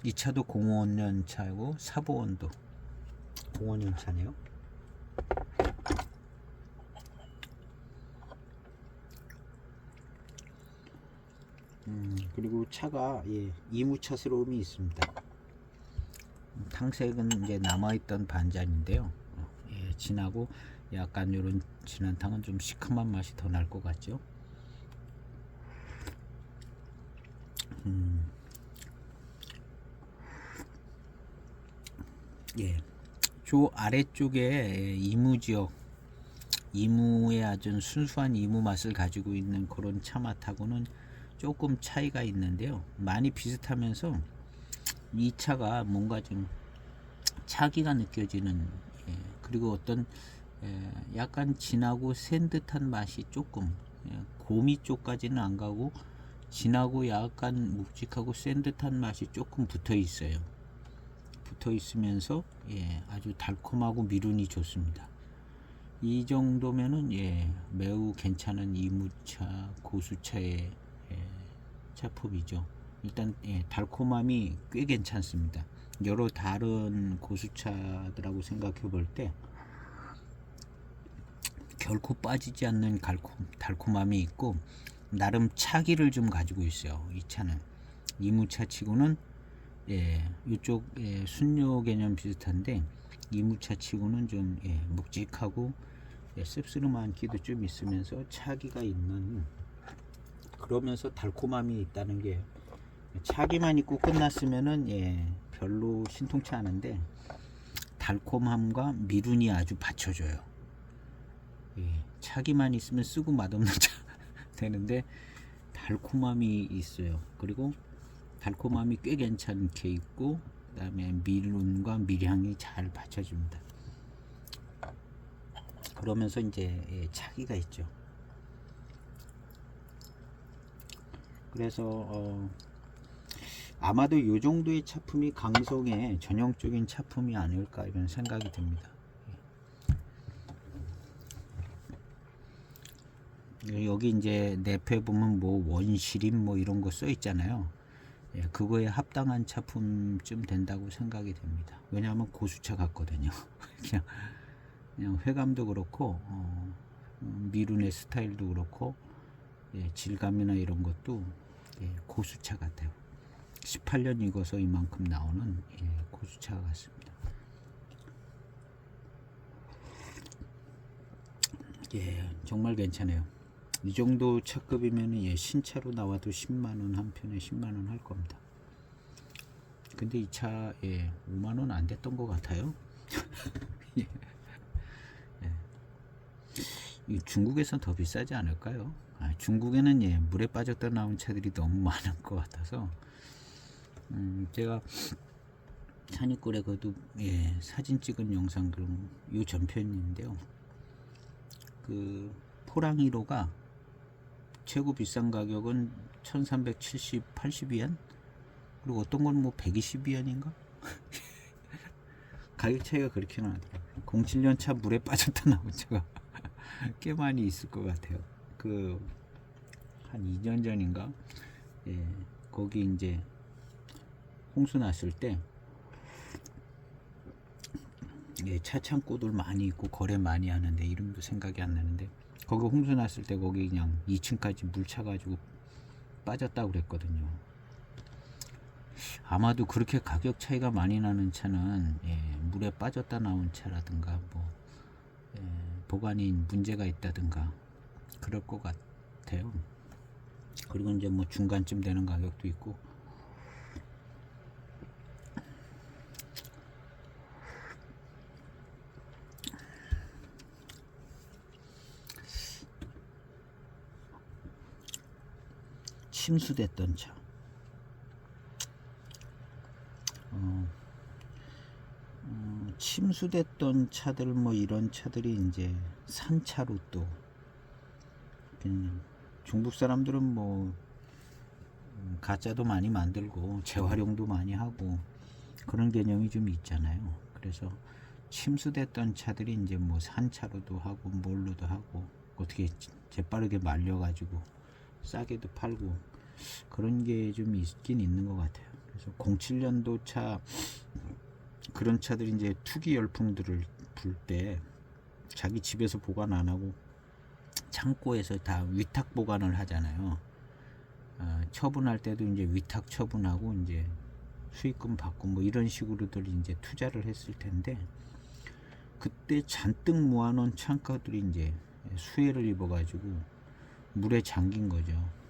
이 차도 05년 차고 사보온도 05년 차네요. 그리고 차가 이무차스러움이 있습니다. 탕색은 이제 남아있던 반잔인데요. 진하고 약간 이런 진한 탕은 좀 시큼한 맛이 더 날 것 같죠. 저 아래쪽에 이무지역 이무의 아주 순수한 이무 맛을 가지고 있는 그런 차 맛하고는 조금 차이가 있는데요. 많이 비슷하면서 이 차가 뭔가 좀 차기가 느껴지는 그리고 어떤 약간 진하고 센 듯한 맛이 조금 고미 쪽까지는 안 가고 진하고 약간 묵직하고 센 듯한 맛이 조금 붙어 있어요. 붙어 있으면서 아주 달콤하고 미룬이 좋습니다. 이 정도면은 매우 괜찮은 이무차 고수차의 차품이죠. 일단 달콤함이 꽤 괜찮습니다. 여러 다른 고수차들하고 생각해 볼 때 결코 빠지지 않는 달콤함이 있고 나름 차기를 좀 가지고 있어요. 이 차는 이무차 치고는 이쪽 순료 개념 비슷한데 이무차 치고는 좀 묵직하고 씁쓸한 기도 좀 있으면서 차기가 있는 그러면서 달콤함이 있다는 게 차기만 있고 끝났으면은 별로 신통치 않은데 달콤함과 미룬이 아주 받쳐줘요. 차기만 있으면 쓰고 맛없는 차 되는데 달콤함이 있어요. 그리고 달콤함이 꽤 괜찮게 있고 그 다음에 미룬과 미량이 잘 받쳐줍니다. 그러면서 이제 차기가 있죠. 그래서 아마도 이 정도의 차품이 강성의 전형적인 차품이 아닐까 이런 생각이 듭니다. 여기 이제 내패 보면 뭐 원시림 뭐 이런 거 써 있잖아요. 그거에 합당한 차품쯤 된다고 생각이 됩니다. 왜냐하면 고수차 같거든요. 그냥 회감도 그렇고 미룬의 스타일도 그렇고 질감이나 이런 것도 고수차 같아요. 18년 익어서 이만큼 나오는 고수차 같습니다. 정말 괜찮아요. 이 정도 차급이면 신차로 나와도 10만원 한 편에 10만원 할 겁니다. 근데 이 차 5만원 안 됐던 것 같아요. 중국에선 더 비싸지 않을까요? 중국에는 물에 빠졌다 나온 차들이 너무 많은 것 같아서 제가 산이골에 거두 사진 찍은 영상 그럼 요 전편인데요. 그 포랑 1호가 최고 비싼 가격은 1370, 80위안, 그리고 어떤 건 뭐 120위안인가? 가격 차이가 그렇게 나더라고요. 07년 차 물에 빠졌다 나온 차가 꽤 많이 있을 것 같아요. 한 2년 전인가? 거기 이제 홍수 났을 때 차 창고들 많이 있고 거래 많이 하는데 이름도 생각이 안 나는데, 거기 홍수 났을 때 거기 그냥 2층까지 물 차가지고 빠졌다고 그랬거든요. 아마도 그렇게 가격 차이가 많이 나는 차는 물에 빠졌다 나온 차라든가 뭐 보관이 문제가 있다든가 그럴 것 같아요. 그리고 이제 뭐 중간쯤 되는 가격도 있고. 침수됐던 차. 침수됐던 차들 뭐 이런 차들이 이제 산차로 또 중국 사람들은 뭐 가짜도 많이 만들고 재활용도 많이 하고 그런 개념이 좀 있잖아요. 그래서 침수됐던 차들이 이제 뭐 산차로도 하고 뭘로도 하고 어떻게 재빠르게 말려가지고 싸게도 팔고 그런 게 좀 있긴 있는 것 같아요. 그래서 07년도 차, 그런 차들이 이제 투기 열풍들을 불 때 자기 집에서 보관 안 하고 창고에서 다 위탁 보관을 하잖아요. 처분할 때도 이제 위탁 처분하고 이제 수익금 받고 뭐 이런 식으로들 이제 투자를 했을 텐데, 그때 잔뜩 모아놓은 창고들이 이제 수해를 입어가지고 물에 잠긴 거죠.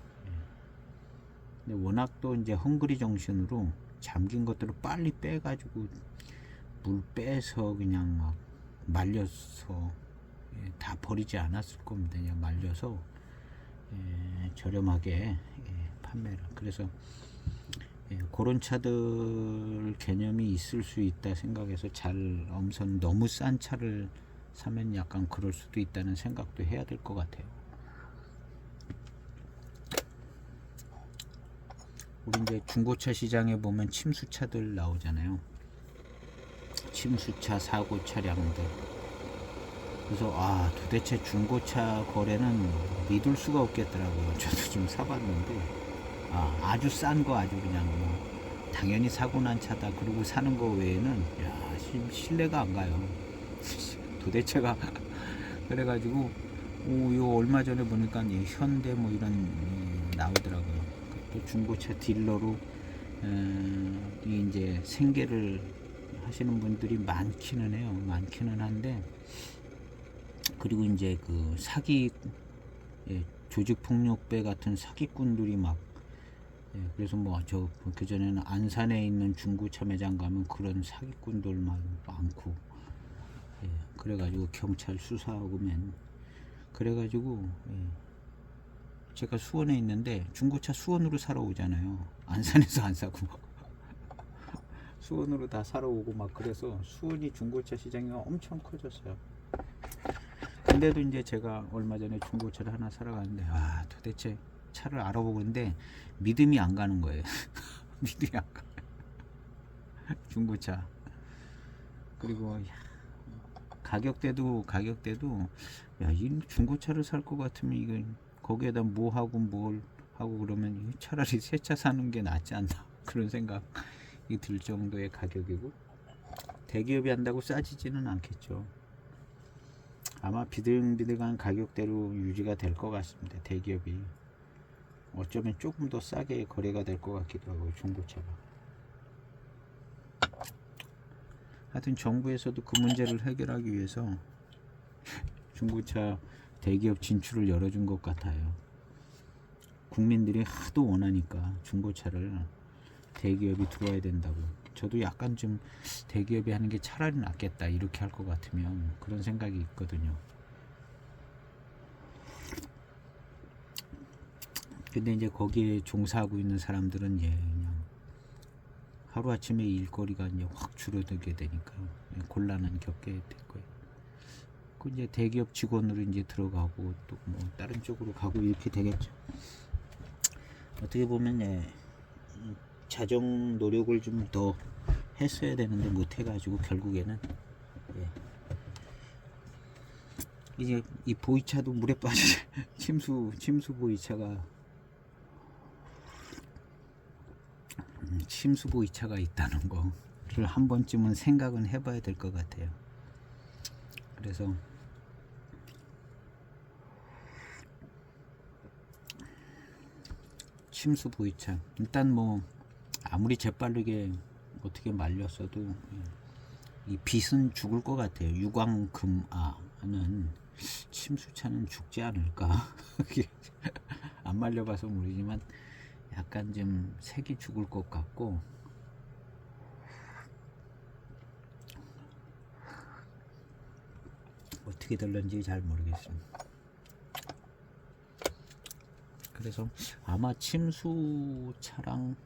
근데 워낙 또 이제 헝그리 정신으로 잠긴 것들을 빨리 빼가지고 물 빼서 그냥 막 말려서 다 버리지 않았을 겁니다. 그냥 말려서 저렴하게 판매를. 그래서 그런 차들 개념이 있을 수 있다 생각해서 엄선 너무 싼 차를 사면 약간 그럴 수도 있다는 생각도 해야 될 것 같아요. 우리 이제 중고차 시장에 보면 침수차들 나오잖아요. 침수차 사고 차량들. 그래서 도대체 중고차 거래는 믿을 수가 없겠더라고요. 저도 좀 사봤는데 아주 싼 거, 아주 그냥 뭐 당연히 사고 난 차다 그러고 사는 거 외에는 신뢰가 안 가요. 도대체가 그래가지고 요 얼마 전에 보니까 현대 뭐 이런 나오더라고요. 또 중고차 딜러로 이제 생계를 하시는 분들이 많기는 해요. 많기는 한데, 그리고 이제 그 사기 조직폭력배 같은 사기꾼들이 막 그래서 뭐 저 그전에는 안산에 있는 중고차 매장 가면 그런 사기꾼들만 많고 그래가지고 경찰 수사하고면 그래가지고 제가 수원에 있는데 중고차 수원으로 사러 오잖아요. 안산에서 안 사고 수원으로 다 사러 오고 막 그래서 수원이 중고차 시장이 엄청 커졌어요. 근데도 이제 제가 얼마 전에 중고차를 하나 사러 갔는데 도대체 차를 알아보는데 믿음이 안 가는 거예요. 믿음이 안 가. 중고차. 그리고 가격대도 이 중고차를 살 것 같으면 이거 거기에다 뭐 하고 뭘 하고 그러면 차라리 새 차 사는 게 낫지 않나 그런 생각이 들 정도의 가격이고, 대기업이 한다고 싸지지는 않겠죠. 아마 비등비등한 가격대로 유지가 될 것 같습니다. 대기업이 어쩌면 조금 더 싸게 거래가 될 것 같기도 하고 중고차가. 하여튼 정부에서도 그 문제를 해결하기 위해서 중고차 대기업 진출을 열어준 것 같아요. 국민들이 하도 원하니까 중고차를 대기업이 들어와야 된다고. 저도 약간 좀 대기업이 하는 게 차라리 낫겠다 이렇게 할 것 같으면 그런 생각이 있거든요. 근데 이제 거기에 종사하고 있는 사람들은 그냥 하루아침에 일거리가 이제 확 줄어들게 되니까 곤란한 겪게 될 거예요. 그 이제 대기업 직원으로 이제 들어가고 또 뭐 다른 쪽으로 가고 이렇게 되겠죠. 어떻게 보면 자정 노력을 좀 더 했어야 되는데 못 해가지고 결국에는 이제 이 보이차도 물에 빠져 침수 보이차가 침수 보이차가 있다는 거를 한 번쯤은 생각은 해봐야 될 것 같아요. 그래서 침수 보이차 일단 뭐 아무리 재빠르게 어떻게 말렸어도 이 빛은 죽을 것 같아요. 유광금아는 침수차는 죽지 않을까. 안 말려봐서 모르지만 약간 좀 색이 죽을 것 같고, 어떻게 될런지 잘 모르겠습니다. 그래서 아마 침수차랑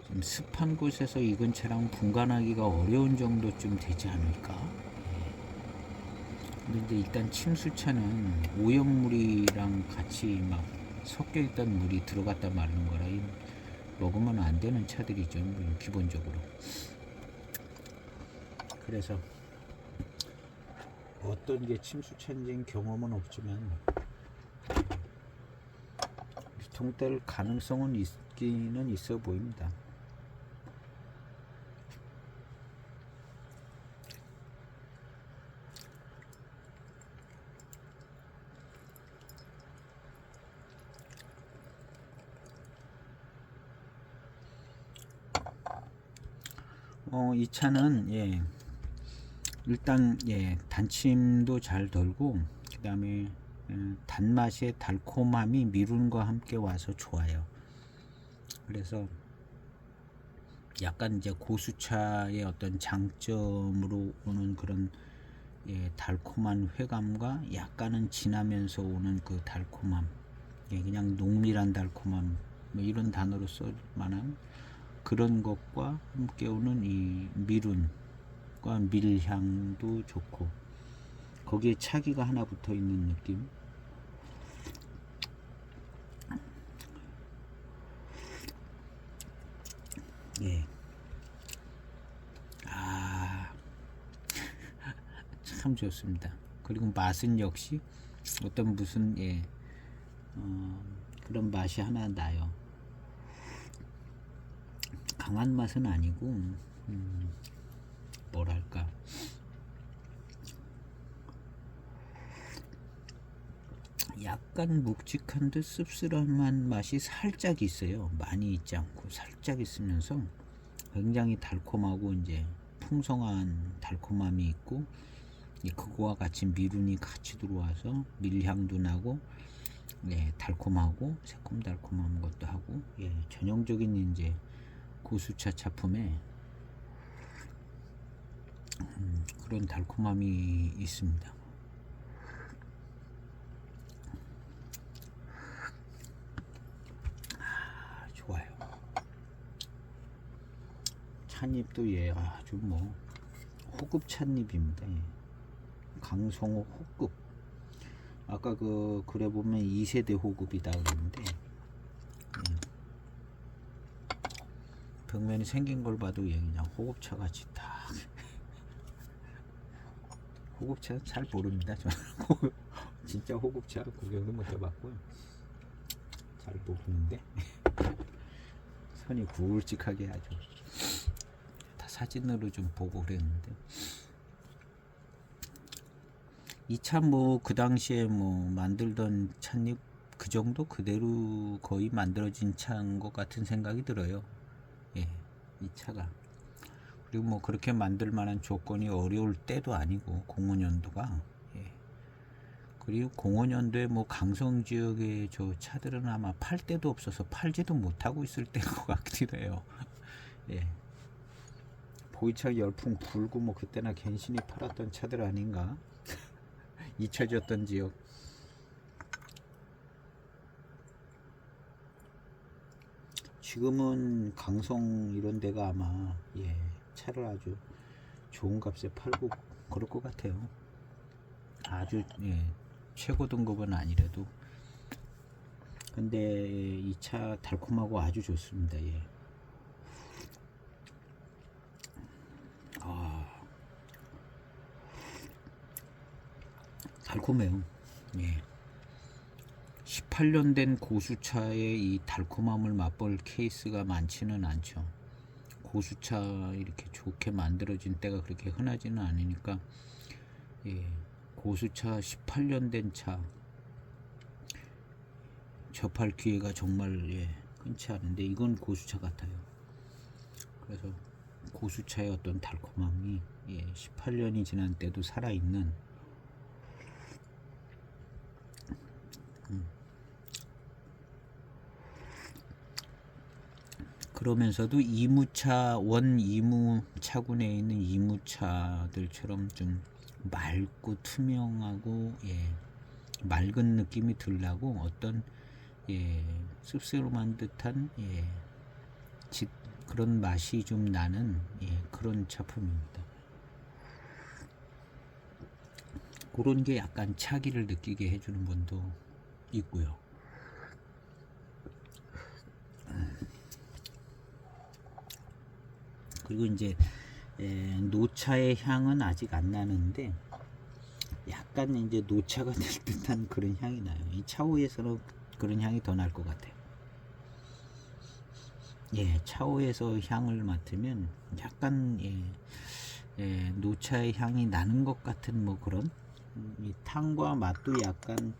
좀 습한 곳에서 익은 차랑 분간하기가 어려운 정도쯤 되지 않을까. 근데 일단 침수차는 오염물이랑 같이 막 섞여있던 물이 들어갔다 마는 거라 먹으면 안 되는 차들이죠, 기본적으로. 그래서 어떤 게 침수차인지는 경험은 없지만 유통될 가능성은 있기는 있어 보입니다. 이 차는 일단 단침도 잘 돌고, 그 다음에 단맛의 달콤함이 미룬과 함께 와서 좋아요. 그래서 약간 이제 고수차의 어떤 장점으로 오는 그런 달콤한 회감과 약간은 진하면서 오는 그 달콤함, 그냥 농밀한 달콤함, 뭐 이런 단어로 쓸 만한 그런 것과 함께 오는 이 미룬과 밀향도 좋고, 거기에 차기가 하나 붙어 있는 느낌. 참 좋습니다. 그리고 맛은 역시 어떤 무슨 그런 맛이 하나 나요. 강한 맛은 아니고 뭐랄까, 약간 묵직한 듯 씁쓸한 맛이 살짝 있어요. 많이 있지 않고 살짝 있으면서 굉장히 달콤하고 이제 풍성한 달콤함이 있고, 그거와 같이 미룬이 같이 들어와서 밀향도 나고, 달콤하고 새콤달콤한 것도 하고, 전형적인 이제 고수차 차품에 그런 달콤함이 있습니다. 좋아요. 찻잎도 아주 뭐 호급 찻잎입니다. 강성호 호급. 아까 그래 보면 2세대 호급이다 그랬는데, 벽면이 생긴 걸 봐도 그냥 호급차 같이 딱. 호급차 잘 모릅니다. 저는 진짜 호급차 구경도 못 해봤고요. 잘 모르는데 선이 굵직하게 아주 다 사진으로 좀 보고 그랬는데, 이 차 뭐 그 당시에 뭐 만들던 찻잎 그 정도 그대로 거의 만들어진 차인 것 같은 생각이 들어요. 이 차가. 그리고 뭐 그렇게 만들 만한 조건이 어려울 때도 아니고 05년도가. 그리고 05년도에 뭐 강성 지역의 저 차들은 아마 팔 데도 없어서 팔지도 못하고 있을 때인 것 같기도 해요. 보이차 열풍 불고 뭐 그때나 괜시히 팔았던 차들 아닌가. 잊혀졌던 지역. 지금은 강성 이런 데가 아마 차를 아주 좋은 값에 팔고 그럴 것 같아요. 아주 최고 등급은 아니라도. 근데 이 차 달콤하고 아주 좋습니다. 달콤해요. 18년 된 고수차의 이 달콤함을 맛볼 케이스가 많지는 않죠. 고수차 이렇게 좋게 만들어진 때가 그렇게 흔하지는 않으니까 고수차 18년 된 차 접할 기회가 정말 흔치 않은데 이건 고수차 같아요. 그래서 고수차의 어떤 달콤함이 18년이 지난 때도 살아있는 그러면서도 이무차 이무 차군에 있는 이무차들처럼 좀 맑고 투명하고 맑은 느낌이 들라고 어떤 씁쓸한 듯한 그런 맛이 좀 나는 그런 작품입니다. 그런 게 약간 차기를 느끼게 해주는 분도 있고요. 그리고 이제 노차의 향은 아직 안 나는데 약간 이제 노차가 될 듯한 그런 향이 나요. 이 차오에서는 그런 향이 더 날 것 같아요. 차오에서 향을 맡으면 약간 노차의 향이 나는 것 같은 뭐 그런 이 탕과 맛도 약간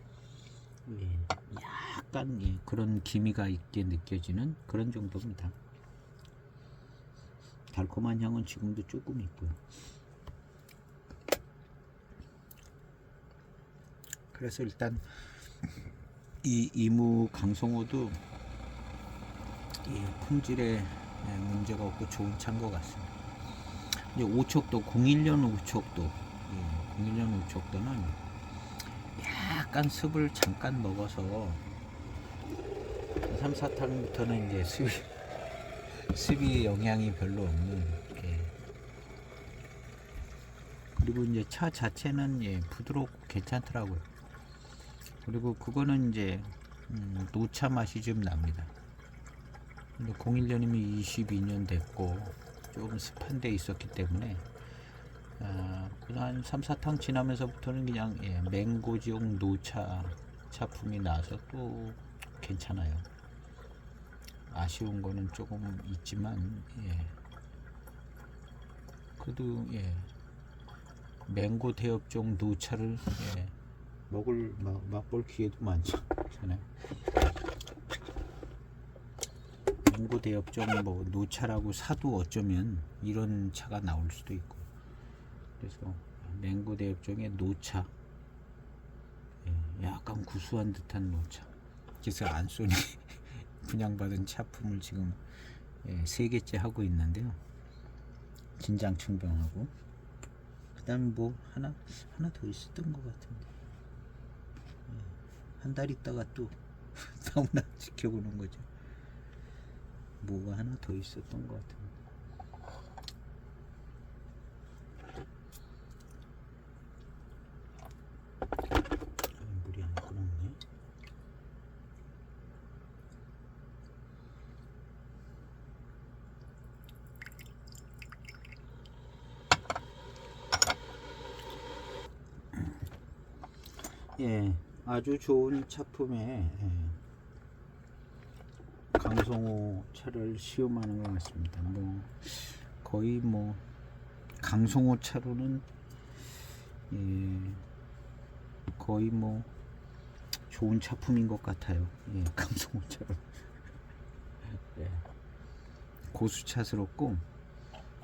그런 기미가 있게 느껴지는 그런 정도입니다. 달콤한 향은 지금도 조금 있고요. 그래서 일단 이 이무 강성호도 품질에 문제가 없고 좋은 차인 것 같습니다. 이제 오척도 01년 오척도 01년 오척도는 약간 습을 잠깐 먹어서 3, 4탄부터는 이제 습이 영향이 별로 없는 그리고 이제 차 자체는 부드럽고 괜찮더라고요. 그리고 그거는 이제 노차 맛이 좀 납니다. 근데 01년이면 22년 됐고 조금 습한 데 있었기 때문에 그냥 한 3, 4탕 지나면서부터는 그냥 맹고지용 노차 차품이 나와서 또 괜찮아요. 아쉬운 거는 조금 있지만 그래도 맹고 대엽종 노차를 맛볼 기회도 많잖아요. 맹고 대엽종 뭐 노차라고 사도 어쩌면 이런 차가 나올 수도 있고 그래서 맹고 대엽종의 노차 약간 구수한 듯한 노차. 그래서 안소니 분양받은 차품을 지금 3개째 하고 있는데요. 진장충병하고 그 다음에 뭐 하나 더 있었던 것 같은데 한 달 있다가 또 나오나 지켜보는 거죠. 뭐가 하나 더 있었던 것 같은데 물이 안 끊었네. 아주 좋은 차품에 강성호 차를 시음하는 것 같습니다. 뭐 거의 뭐 강성호 차로는 거의 뭐 좋은 차품인 것 같아요. 강성호 차로 고수차스럽고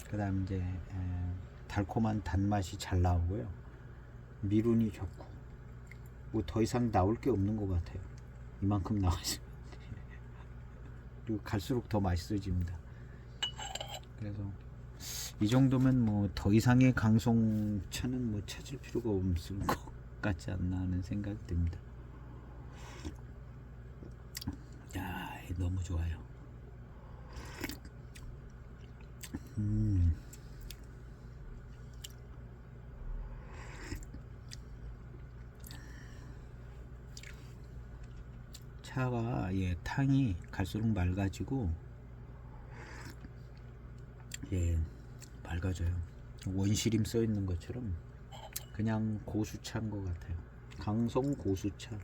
그다음 이제 달콤한 단맛이 잘 나오고요. 미룬이 좋고 뭐 더 이상 나올 게 없는 것 같아요. 이만큼 나왔어요. 그리고 갈수록 더 맛있어집니다. 그래서 이 정도면 뭐 더 이상의 강송차는 뭐 찾을 필요가 없을 것 같지 않나 하는 생각이 듭니다. 야, 너무 좋아요. 음. 차가 탕이 갈수록 맑아지고 맑아져요. 원시림 써 있는 것처럼 그냥 고수차인 것 같아요. 강송 고수차.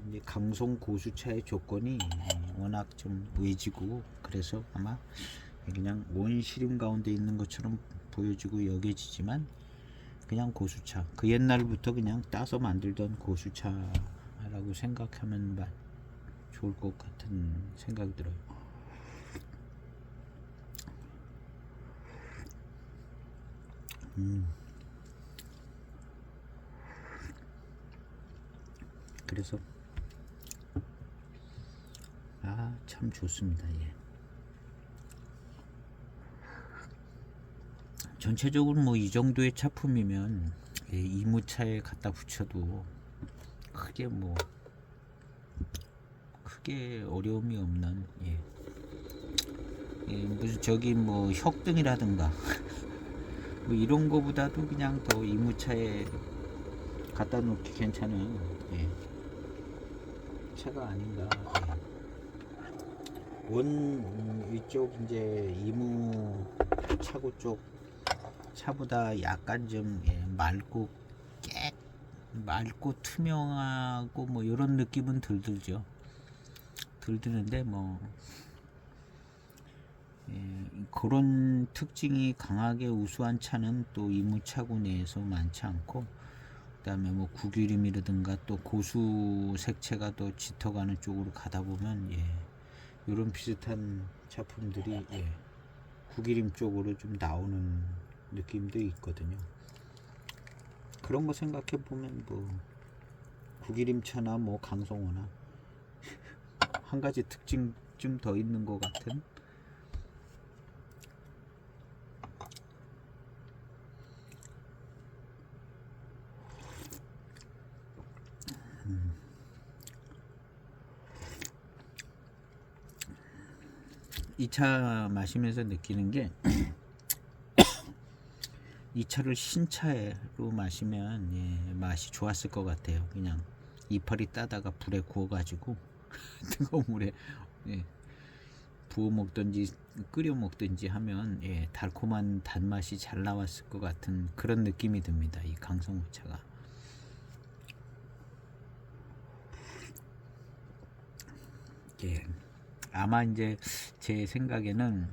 이제 강송 고수차의 조건이 워낙 좀 외지고 그래서 아마 그냥 원시림 가운데 있는 것처럼 보여지고 여겨지지만 그냥 고수차. 그 옛날부터 그냥 따서 만들던 고수차라고 생각하면 좋을 것 같은 생각이 들어요. 그래서 참 좋습니다. 전체적으로 뭐 이 정도의 차품이면 이무차에 갖다 붙여도 크게 어려움이 없는 무슨 저기 뭐 혁등이라든가 뭐 이런 거보다도 그냥 더 이무차에 갖다 놓기 괜찮은 차가 아닌가. 이쪽 이제 이무 차고 쪽 차보다 약간 좀 맑고 투명하고 뭐 이런 느낌은 들죠. 들드는데 뭐 그런 특징이 강하게 우수한 차는 또 이무차고 내에서 많지 않고, 그다음에 뭐 구기림이라든가 또 고수 색채가 또 짙어가는 쪽으로 가다 보면 이런 비슷한 작품들이 구기림 쪽으로 좀 나오는 느낌도 있거든요. 그런 거 생각해 보면 뭐 구기림차나 뭐 강성호나 한 가지 특징 좀 더 있는 것 같은. 이 차 마시면서 느끼는 게 이 차를 신차로 마시면 맛이 좋았을 것 같아요. 그냥 이파리 따다가 불에 구워가지고 뜨거운 물에 부어 먹든지 끓여 먹든지 하면 달콤한 단맛이 잘 나왔을 것 같은 그런 느낌이 듭니다. 이 강성호차가. 아마 이제 제 생각에는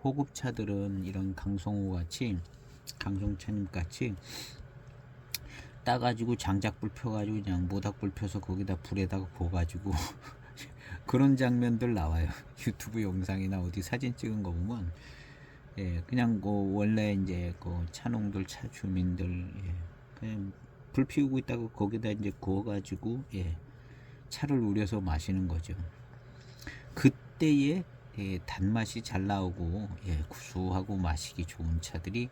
호급차들은 이런 강성호 같이 강성차님 같이 따가지고 장작불 펴가지고 그냥 모닥불 펴서 거기다 불에다가 구워가지고 그런 장면들 나와요. 유튜브 영상이나 어디 사진 찍은 거 보면 그냥 원래 이제 차농들 차주민들 그냥 불 피우고 있다가 거기다 이제 구워가지고 차를 우려서 마시는 거죠. 그때의 단맛이 잘 나오고 구수하고 마시기 좋은 차들이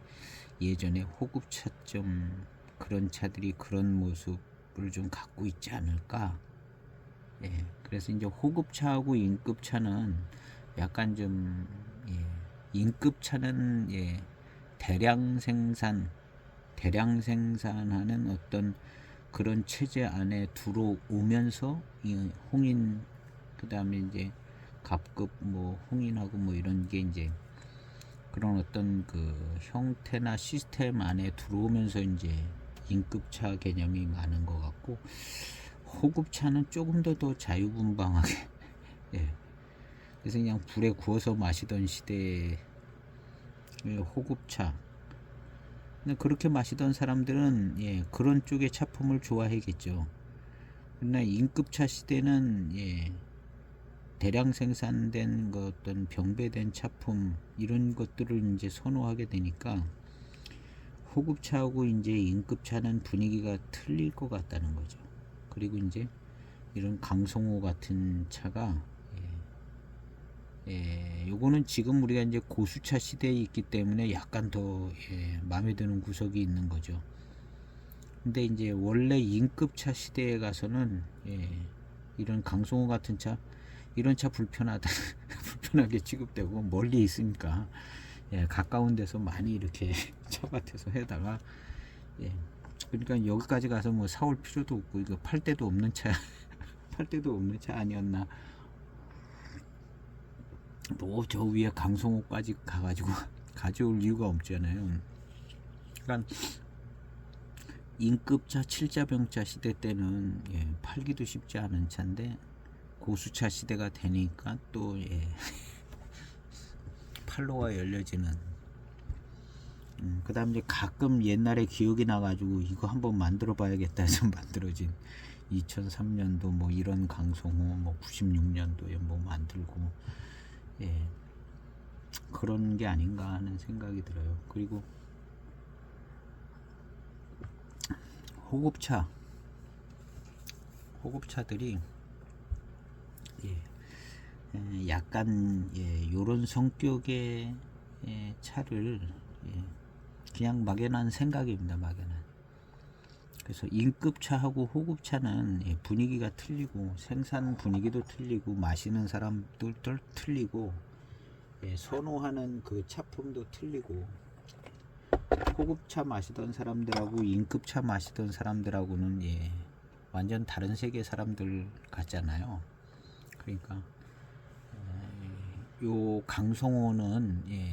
예전에 호급차점 그런 차들이 그런 모습을 좀 갖고 있지 않을까. 그래서 이제 호급차하고 인급차는 약간 좀 인급차는 대량 생산하는 어떤 그런 체제 안에 들어오면서 홍인 그다음에 이제 갑급 뭐 홍인하고 뭐 이런 게 이제 그런 어떤 그 형태나 시스템 안에 들어오면서 이제 인급차 개념이 많은 것 같고, 호급차는 조금 더 자유분방하게 그래서 그냥 불에 구워서 마시던 시대의 호급차. 그렇게 마시던 사람들은 그런 쪽의 차품을 좋아하겠죠. 그러나 인급차 시대는 대량 생산된 어떤 병배된 차품 이런 것들을 이제 선호하게 되니까 호급차하고 이제 인급차는 분위기가 틀릴 것 같다는 거죠. 그리고 이제 이런 강성호 같은 차가 요거는 지금 우리가 이제 고수차 시대에 있기 때문에 약간 더 마음에 드는 구석이 있는 거죠. 근데 이제 원래 인급차 시대에 가서는 이런 강성호 같은 차 이런 차 불편하다 불편하게 취급되고 멀리 있으니까 예, 가까운 데서 많이 이렇게 처밭에서 해다가 예, 그러니까 여기까지 가서 뭐 사올 필요도 없고 이거 팔 데도 없는 차 팔 데도 없는 차 아니었나. 뭐 저 위에 강성호까지 가가지고 가져올 이유가 없잖아요. 그러니까 인급차 7자병차 시대 때는 예, 팔기도 쉽지 않은 차인데 고수차 시대가 되니까 또 예, 팔로가 열려지는. 그 다음 이제 가끔 옛날에 기억이 나가지고 이거 한번 만들어 봐야겠다 해서 만들어진 2003년도 뭐 이런 강성호, 뭐 96년도에 뭐 만들고 예, 그런 게 아닌가 하는 생각이 들어요. 그리고 호급차들이 예, 약간 예, 요런 성격의 예, 차를 예, 그냥 막연한 생각입니다. 막연한. 그래서 인급차하고 호급차는 예, 분위기가 틀리고 생산 분위기도 틀리고 마시는 사람들도 틀리고 예, 선호하는 그 차품도 틀리고 호급차 마시던 사람들하고 인급차 마시던 사람들하고는 예, 완전 다른 세계 사람들 같잖아요. 그러니까 요 강성호는 예,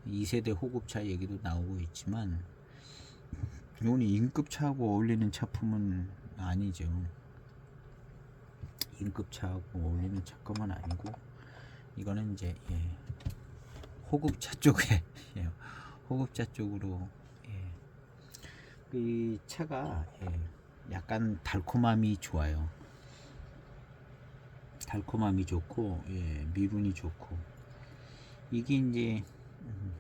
2세대 호급차 얘기도 나오고 있지만 이건 인급차하고 어울리는 차품은 아니죠. 인급차하고 어울리는 차품은 아니고 이거는 이제 예, 호급차 쪽에 예, 호급차 쪽으로 예, 이 차가 예, 약간 달콤함이 좋아요. 달콤함이 좋고 예, 미룬이 좋고 이게 이제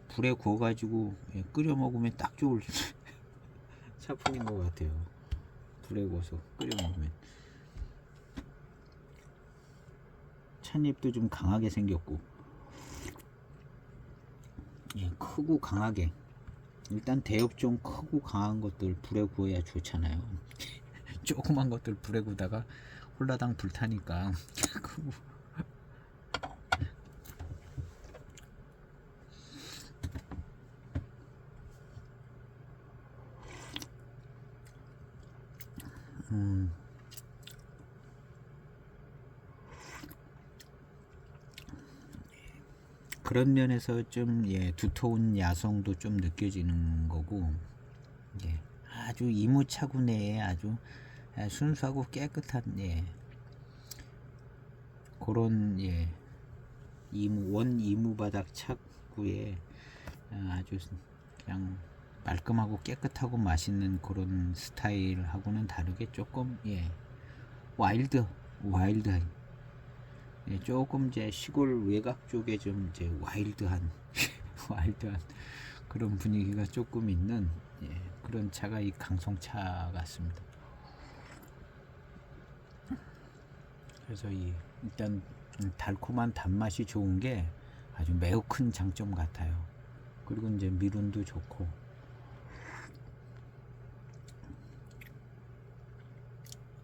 불에 구워 가지고 예, 끓여 먹으면 딱 좋을 차품인 것 같아요. 불에 구워서 끓여 먹으면 찻잎도 좀 강하게 생겼고 예, 크고 강하게. 일단 대엽 좀 크고 강한 것들 불에 구워야 좋잖아요. 조그만 것들 불에 구다가 홀라당 불타니까 그런 면에서 좀 예, 두터운 야성도 좀 느껴지는 거고 예, 아주 이무차구 내에 아주 순수하고 깨끗한 예, 그런 예, 원 이무 바닥 차구에 아주 그냥 말끔하고 깨끗하고 맛있는 그런 스타일하고는 다르게 조금 예, 와일드한 예, 조금 이제 시골 외곽 쪽에 좀 이제 와일드한 와일드한 그런 분위기가 조금 있는 예, 그런 차가 이 강성차 같습니다. 그래서 이 일단 달콤한 단맛이 좋은 게 아주 매우 큰 장점 같아요. 그리고 이제 미룬도 좋고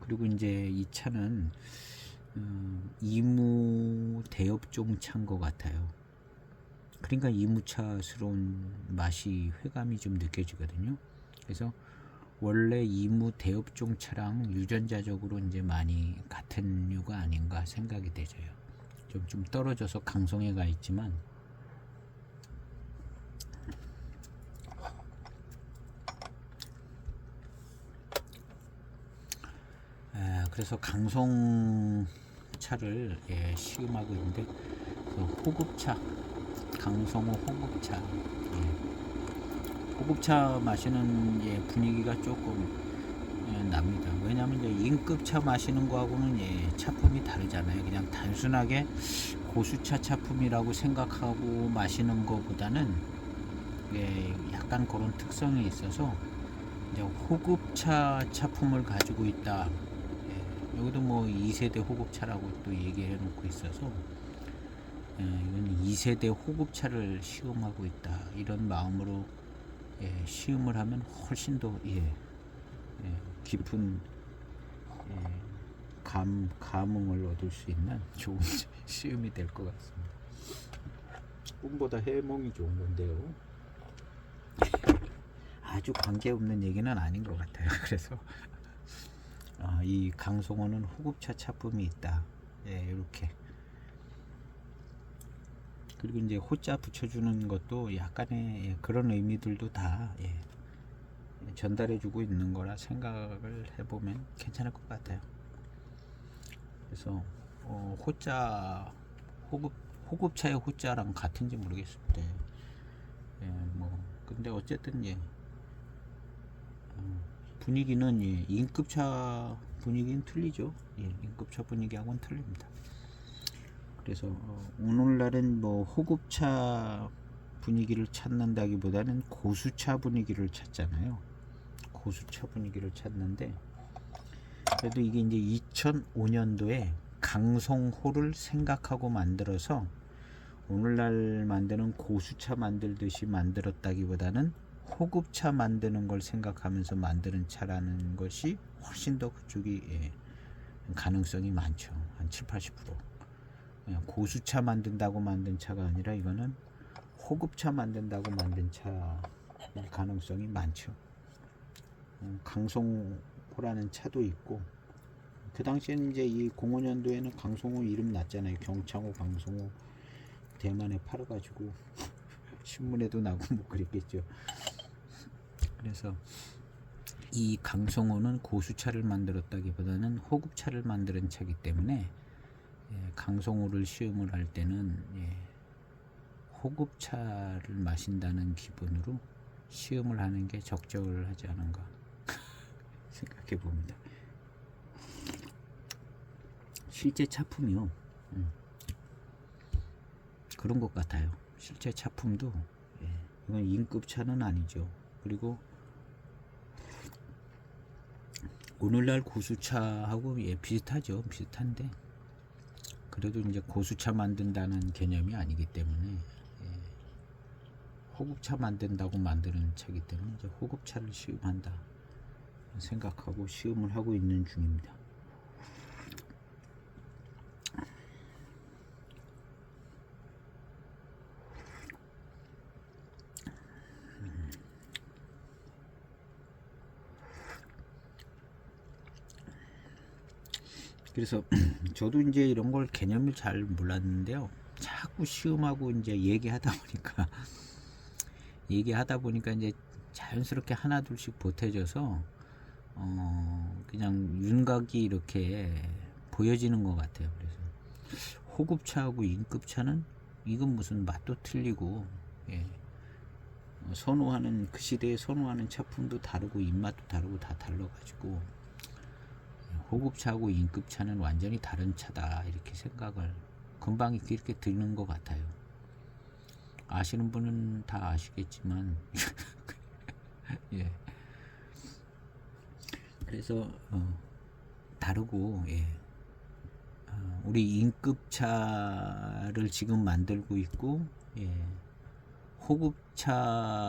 그리고 이제 이 차는 이무 대엽종 차인 것 같아요. 그러니까 이무차스러운 맛이 회감이 좀 느껴지거든요. 그래서 원래 이무 대엽종 차랑 유전자적으로 이제 많이 같은 류가 아닌가 생각이 되져요. 좀 떨어져서 강성에 가 있지만 그래서 강성 차를 예, 시음하고 있는데 호급차 강성호 호급차 호급차 마시는 예, 분위기가 조금 예, 납니다. 왜냐하면 이제 인급차 마시는 거하고는 예, 차품이 다르잖아요. 그냥 단순하게 고수차 차품이라고 생각하고 마시는 것보다는 예, 약간 그런 특성이 있어서 이제 호급차 차품을 가지고 있다. 여기도 뭐 2세대 호급차라고 또 얘기해 놓고 있어서 이건 2세대 호급차를 시음하고 있다 이런 마음으로 예, 시음을 하면 훨씬 더 예, 예, 깊은 예, 감흥을 얻을 수 있는 좋은 시음이 될 것 같습니다. 꿈보다 해몽이 좋은 건데요. 아주 관계없는 얘기는 아닌 것 같아요. 그래서 이 강송호는 호급차 차품이 있다. 예, 이렇게. 그리고 이제 호자 붙여주는 것도 약간의 그런 의미들도 다 전달해주고 있는 거라 생각을 해보면 괜찮을 것 같아요. 그래서 호자 호급차의 호자랑 같은지 모르겠습니다. 근데 어쨌든 분위기는 인급차 분위기는 틀리죠. 인급차 분위기하고는 틀립니다. 그래서 오늘날은 호급차 분위기를 찾는다기보다는 고수차 분위기를 찾잖아요. 고수차 분위기를 찾는데, 그래도 이게 이제 2005년도에 강송호를 생각하고 만들어서 오늘날 만드는 고수차 만들듯이 만들었다기보다는 호급차 만드는 걸 생각하면서 만드는 차라는 것이 훨씬 더 그쪽이 가능성이 많죠. 한 7-80%. 고수차 만든다고 만든 차가 아니라 이거는 호급차 만든다고 만든 차 가능성이 많죠. 강송호라는 차도 있고, 그 당시에는 이제 이 05년도에는 강송호 이름 났잖아요. 경창호, 강송호. 대만에 팔아가지고 신문에도 나고 그랬겠죠. 그래서 이 강송호는 고수차를 만들었다기보다는 호급차를 만드는 차이기 때문에 강송호를 시음을 할 때는 호급차를 마신다는 기분으로 시음을 하는 게 적절하지 않은가 생각해 봅니다. 실제 차품이요. 그런 것 같아요. 실제 차품도 이건 인급차는 아니죠. 그리고 오늘날 고수차하고 비슷하죠. 비슷한데 그래도 이제 고수차 만든다는 개념이 아니기 때문에 호급차 만든다고 만드는 차이기 때문에 이제 호급차를 시음한다 생각하고 시음을 하고 있는 중입니다. 그래서 저도 이제 이런 걸 개념을 잘 몰랐는데요. 자꾸 시음하고 이제 얘기하다 보니까 이제 자연스럽게 하나 둘씩 보태져서 그냥 윤곽이 이렇게 보여지는 것 같아요. 그래서 호급차하고 인급차는 이건 무슨 맛도 틀리고 선호하는 그 시대에 선호하는 차품도 다르고 입맛도 다르고 다 달라가지고 호급차하고 인급차는 완전히 다른 차다 이렇게 생각을 금방 이렇게 드는 것 같아요. 아시는 분은 다 아시겠지만 그래서 다르고 우리 인급차를 지금 만들고 있고 호급차처럼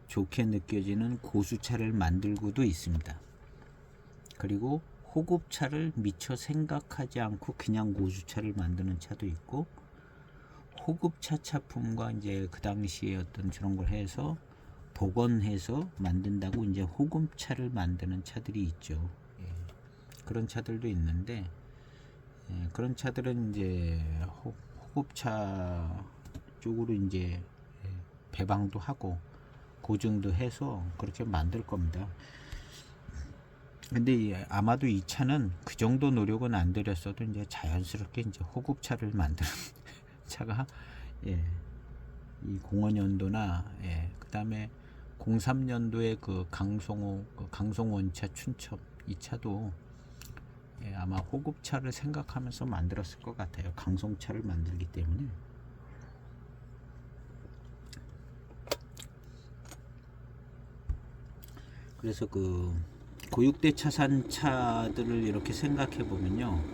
좋게 느껴지는 고수차를 만들고도 있습니다. 그리고 호급차를 미처 생각하지 않고 그냥 고수차를 만드는 차도 있고, 호급차 차품과 이제 그 당시에 어떤 저런 걸 해서 복원해서 만든다고 이제 호급차를 만드는 차들이 있죠. 그런 차들도 있는데 그런 차들은 이제 호급차 쪽으로 이제 배방도 하고 고증도 해서 그렇게 만들 겁니다. 근데 아마도 이 차는 그 정도 노력은 안 들였어도 이제 자연스럽게 이제 호급차를 만드는 차가 이 05년도나 그 다음에 03년도에 그 강송호 강송원차 춘첩 이 차도 아마 호급차를 생각하면서 만들었을 것 같아요. 강송차를 만들기 때문에. 그래서 그 고육대 차산 차들을 이렇게 생각해 보면요,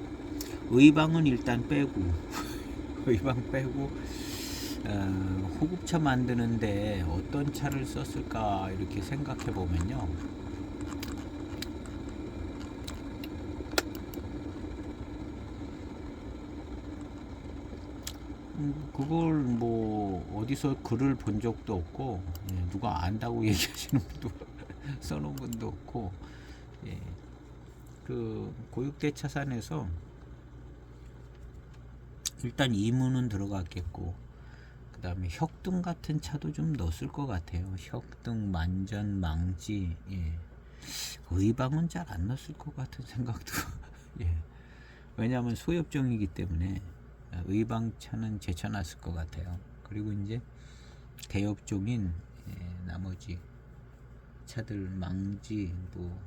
의방은 일단 빼고 의방 빼고 호급차 만드는데 어떤 차를 썼을까 이렇게 생각해 보면요, 그걸 뭐 어디서 글을 본 적도 없고, 예, 누가 안다고 얘기하시는 분도 써놓은 분도 없고, 예, 그 고육대 차산에서 일단 이무는 들어갔겠고, 그 다음에 혁등 같은 차도 좀 넣었을 것 같아요. 혁등, 만전, 망지, 예. 의방은 잘 안 넣었을 것 같은 생각도 예. 왜냐하면 소엽종이기 때문에 의방차는 제쳐놨을 것 같아요. 그리고 이제 대엽종인, 예, 나머지 차들 망지, 뭐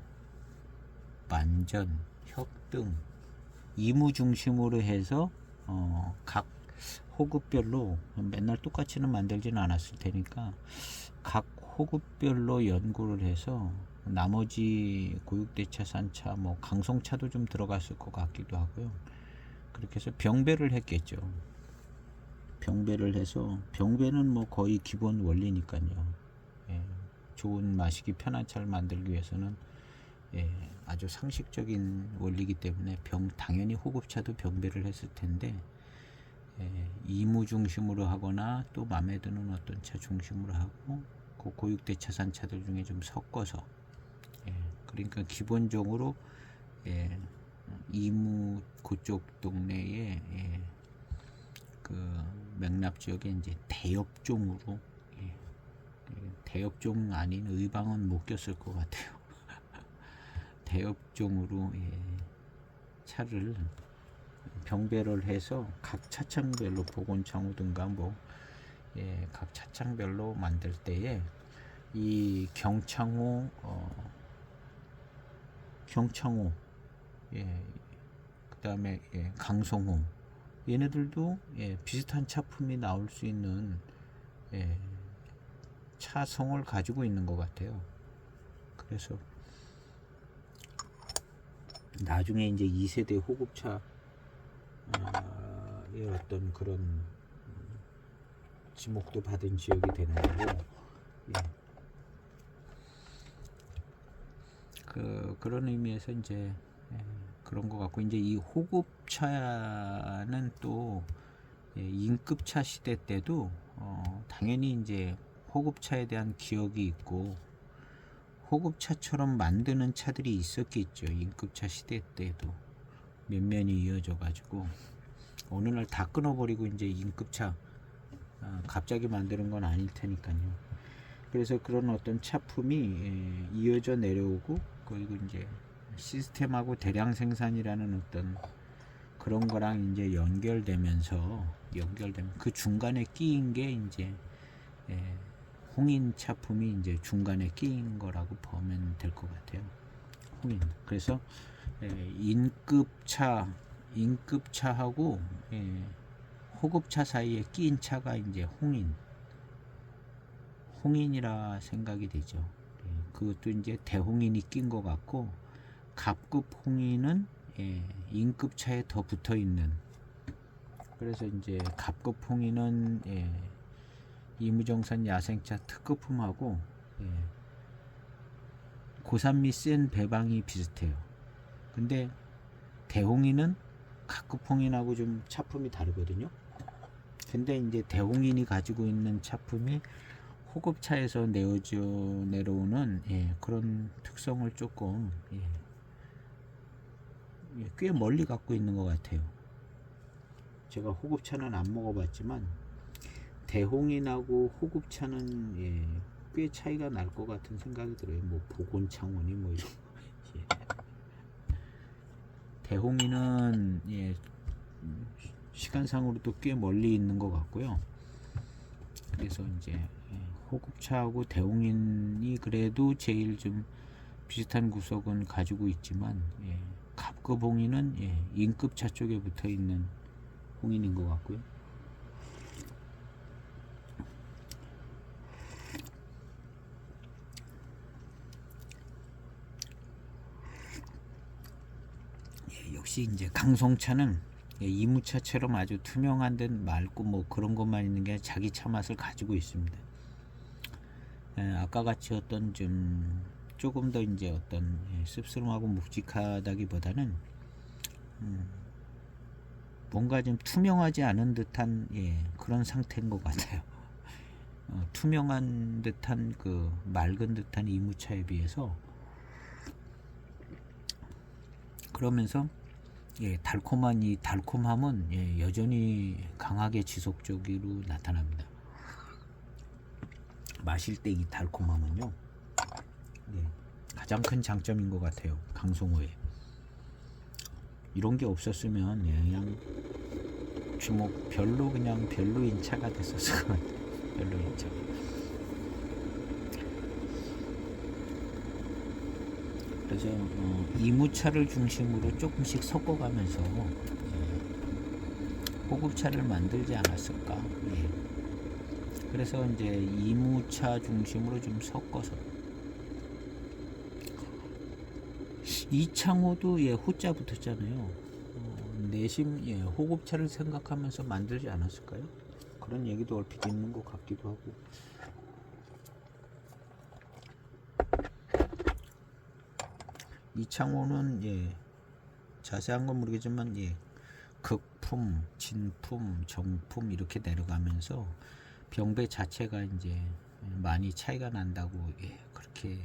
만전, 혁등, 이무 중심으로 해서 각 호급별로 맨날 똑같이는 만들지는 않았을 테니까 각 호급별로 연구를 해서 나머지 고육대차, 산차, 뭐 강송차도 좀 들어갔을 것 같기도 하고요. 그렇게 해서 병배를 했겠죠. 병배를 해서, 병배는 뭐 거의 기본 원리니까요. 예, 좋은 마시기 편한 차를 만들기 위해서는, 예, 아주 상식적인 원리이기 때문에 당연히 호급차도 병배를 했을 텐데, 예, 이무 중심으로 하거나 또 마음에 드는 어떤 차 중심으로 하고 그 고육대차 산차들 중에 좀 섞어서, 예, 그러니까 기본적으로, 예, 이무 그쪽 동네에, 예, 그 맥납 지역에 이제 대엽종으로, 예, 대엽종 아닌 의방은 못 꼈을 것 같아요. 대엽종으로, 예, 차를 병배를 해서 각 차창별로 보건창호든가 뭐, 예, 각 차창별로 만들 때에 이 경창호, 경창호, 예, 그 다음에, 예, 강성호, 얘네들도, 예, 비슷한 차품이 나올 수 있는, 예, 차성을 가지고 있는 것 같아요. 그래서 나중에 이제 2세대 호급차, 어떤 그런 지목도 받은 지역이 되는 거고, 예. 그런 의미에서 이제, 예, 그런 것 같고, 이제 이 호급차는 또, 예, 인급차 시대 때도 당연히 이제 호급차에 대한 기억이 있고 호급차처럼 만드는 차들이 있었겠죠. 인급차 시대 때도 몇 면이 이어져 가지고 어느 날 다 끊어버리고 이제 인급차 갑자기 만드는 건 아닐 테니까요. 그래서 그런 어떤 차품이, 예, 이어져 내려오고, 그리고 이제 시스템하고 대량 생산이라는 어떤 그런 거랑 이제 연결되면 그 중간에 끼인 게 이제, 예, 홍인 차품이 이제 중간에 끼인 거라고 보면 될 것 같아요. 홍인. 그래서, 예, 인급차하고, 예, 호급차 사이에 끼인 차가 이제 홍인이라 생각이 되죠. 예, 그것도 이제 대홍인이 낀 것 같고, 갑급 홍인은, 예, 인급차에 더 붙어 있는. 그래서 이제 갑급 홍인은, 예, 이무정산 야생차 특급품하고, 예, 고산미 센 배방이 비슷해요. 근데 대홍인은 갑급 홍인하고 좀 차품이 다르거든요. 근데 이제 대홍인이 가지고 있는 차품이 호급차에서 내려오는, 예, 그런 특성을 조금, 예, 꽤 멀리 갖고 있는 것 같아요. 제가 호급차는 안 먹어봤지만 대홍인하고 호급차는, 예, 꽤 차이가 날 것 같은 생각이 들어요. 뭐 보곤창원이 뭐 이런. 예. 대홍인은, 예, 시간상으로도 꽤 멀리 있는 것 같고요. 그래서 이제, 예, 호급차하고 대홍인이 그래도 제일 좀 비슷한 구석은 가지고 있지만, 예, 갑급 홍인은, 예, 인급차 쪽에 붙어 있는 홍인인 것 같고요. 예, 역시 이제 강송차는, 예, 이무차처럼 아주 투명한 듯 맑고 뭐 그런 것만 있는 게 자기 차 맛을 가지고 있습니다. 예, 아까 같이 어떤 좀 조금 더 이제 어떤, 예, 씁쓸하고 묵직하다기보다는, 뭔가 좀 투명하지 않은 듯한 그런 상태인 것 같아요. 투명한 듯한 그 맑은 듯한 이무차에 비해서 그러면서 달콤한 이 달콤함은 여전히 강하게 지속적으로 나타납니다. 마실 때 이 달콤함은요, 가장 큰 장점인 것 같아요. 강송호에 이런 게 없었으면 그냥 주목 그냥 별로인 차가 됐었을 것 같아요. 별로인 차. 그래서 이무차를 중심으로 조금씩 섞어가면서 호급차를 만들지 않았을까. 그래서 이제 이무차 중심으로 좀 섞어서 이창호도 호자 붙었잖아요. 내심 호급차를 생각하면서 만들지 않았을까요? 그런 얘기도 얼핏 있는 것 같기도 하고. 이창호는 자세한 건 모르겠지만 극품, 진품, 정품 이렇게 내려가면서 병배 자체가 이제 많이 차이가 난다고 그렇게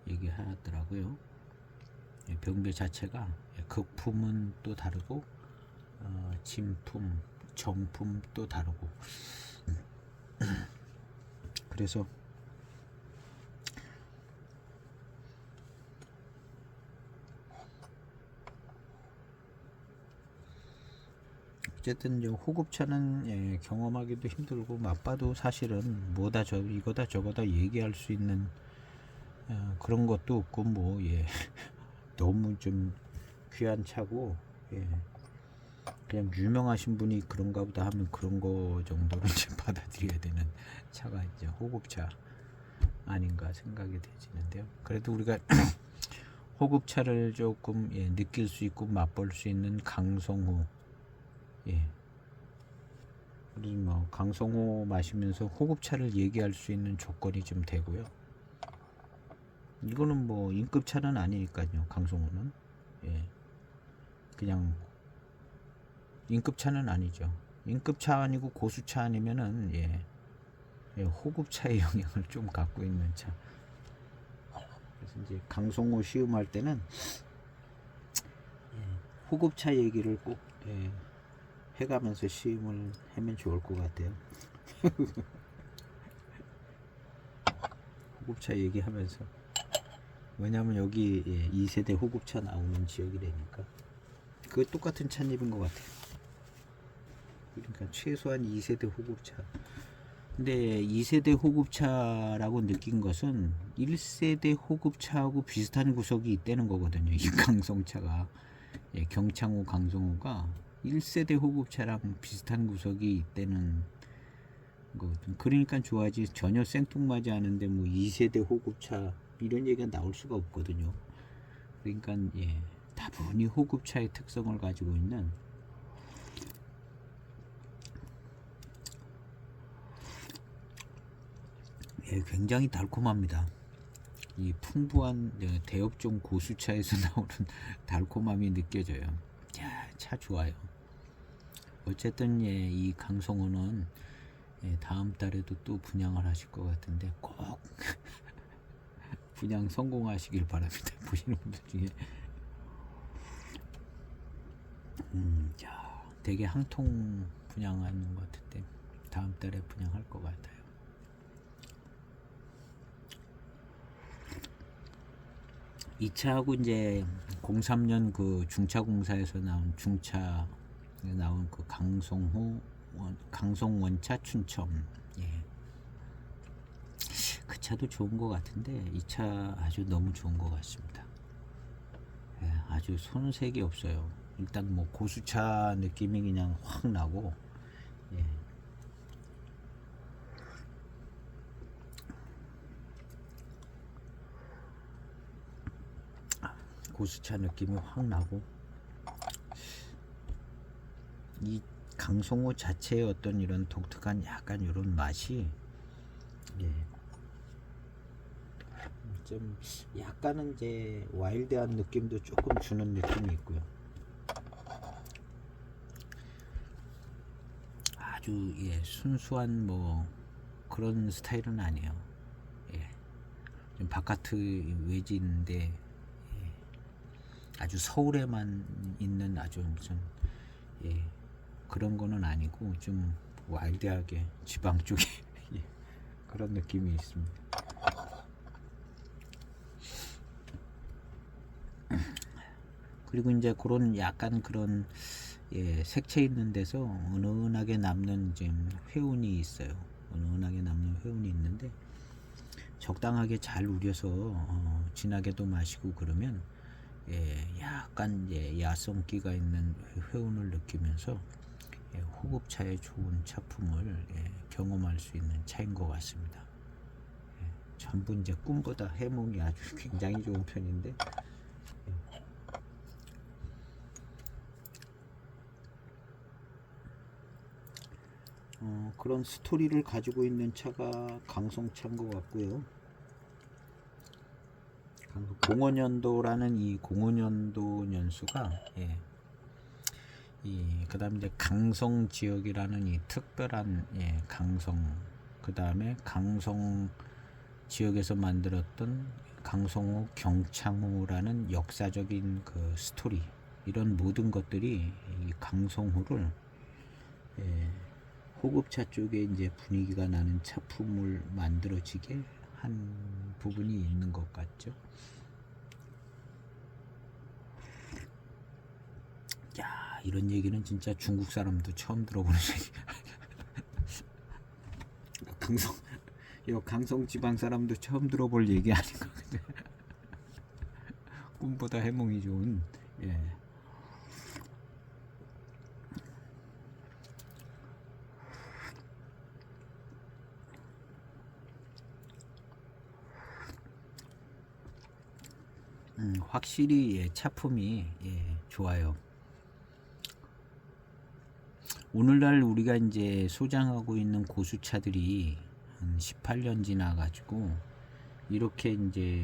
얘기하더라고요. 병배 자체가 극품은 또 다르고 진품, 정품 또 다르고. 그래서 어쨌든 호급차는 경험하기도 힘들고 맛봐도 사실은 뭐다 이거다 저거다 얘기할 수 있는 그런 것도 없고 너무 좀 귀한 차고 그냥 유명하신 분이 그런가 보다 하면 그런 거 정도로 좀 받아들여야 되는 차가 이제 호급차 아닌가 생각이 되지는데요. 그래도 우리가 호급차를 조금 느낄 수 있고 맛볼 수 있는 강송호, 우리 강송호 마시면서 호급차를 얘기할 수 있는 조건이 좀 되고요. 이거는 인급차는 아니니까요. 강송호는 그냥 인급차는 아니죠. 인급차 아니고 고수차 아니면은 호급차의 영향을 좀 갖고 있는 차. 그래서 이제 강송호 시음할 때는 호급차 얘기를 꼭 해가면서 시음을 하면 좋을 것 같아요. 호급차 얘기하면서. 왜냐면 여기 2세대 호급차 나오는 지역이라니까. 그거 똑같은 찻잎인 것 같아요. 그러니까 최소한 2세대 호급차. 근데 2세대 호급차라고 느낀 것은 1세대 호급차하고 비슷한 구석이 있다는 거거든요. 이 강송차가. 경창호 강송호가 1세대 호급차랑 비슷한 구석이 있다는 거거든. 그러니까 좋아하지. 전혀 생뚱맞지 않은데 2세대 호급차 이런 얘기가 나올 수가 없거든요. 그러니까 다분히 호급차의 특성을 가지고 있는 굉장히 달콤합니다. 이 풍부한 대업종 고수차에서 나오는 달콤함이 느껴져요. 야, 차 좋아요. 어쨌든 이 강송호는 다음 달에도 또 분양을 하실 것 같은데 꼭 분양 성공하시길 바랍니다. 보시는 분들 중에 되게 한 통 분양하는 것 같은데 다음 달에 분양할 것 같아요. 이 차하고 이제 03년 그 중차공사에서 나온 그 강송원차 춘첨, 그 차도 좋은 것 같은데 이 차 아주 너무 좋은 것 같습니다. 아주 손색이 없어요. 일단 고수차 느낌이 그냥 확 나고, 고수차 느낌이 확 나고, 이 강송호 자체의 어떤 이런 독특한 약간 이런 맛이 좀 약간은 이제 와일드한 느낌도 조금 주는 느낌이 있고요. 아주 순수한 뭐 그런 스타일은 아니에요. 좀 바깥의 외지인데 아주 서울에만 있는 아주 무슨 그런 거는 아니고 좀 와일드하게 지방 쪽에 그런 느낌이 있습니다. 그리고 이제 그런 약간 그런 색채 있는 데서 은은하게 남는 좀 회운이 있어요. 은은하게 남는 회운이 있는데 적당하게 잘 우려서 진하게도 마시고 그러면 약간 야성기가 있는 회운을 느끼면서 호급차에 좋은 차품을 경험할 수 있는 차인 것 같습니다. 전부 이제 꿈보다 해몽이 아주 굉장히 좋은 편인데 그런 스토리를 가지고 있는 차가 강성차인 것 같고요. 공원연도라는 이 공원연도 년수가 그 다음에 이제 강성 지역이라는 이 특별한 강성, 그 다음에 강성 지역에서 만들었던 강성호 경창호라는 역사적인 그 스토리, 이런 모든 것들이 이 강성호를 호급차 쪽에 이제 분위기가 나는 차품을 만들어지게 한 부분이 있는 것 같죠. 야, 이런 얘기는 진짜 중국 사람도 처음 들어보는 얘기. 강성 지방 사람도 처음 들어볼 얘기 아닌가. 꿈보다 해몽이 좋은. 확실히 차품이 좋아요. 오늘날 우리가 이제 소장하고 있는 고수차들이 한 18년 지나가지고 이렇게 이제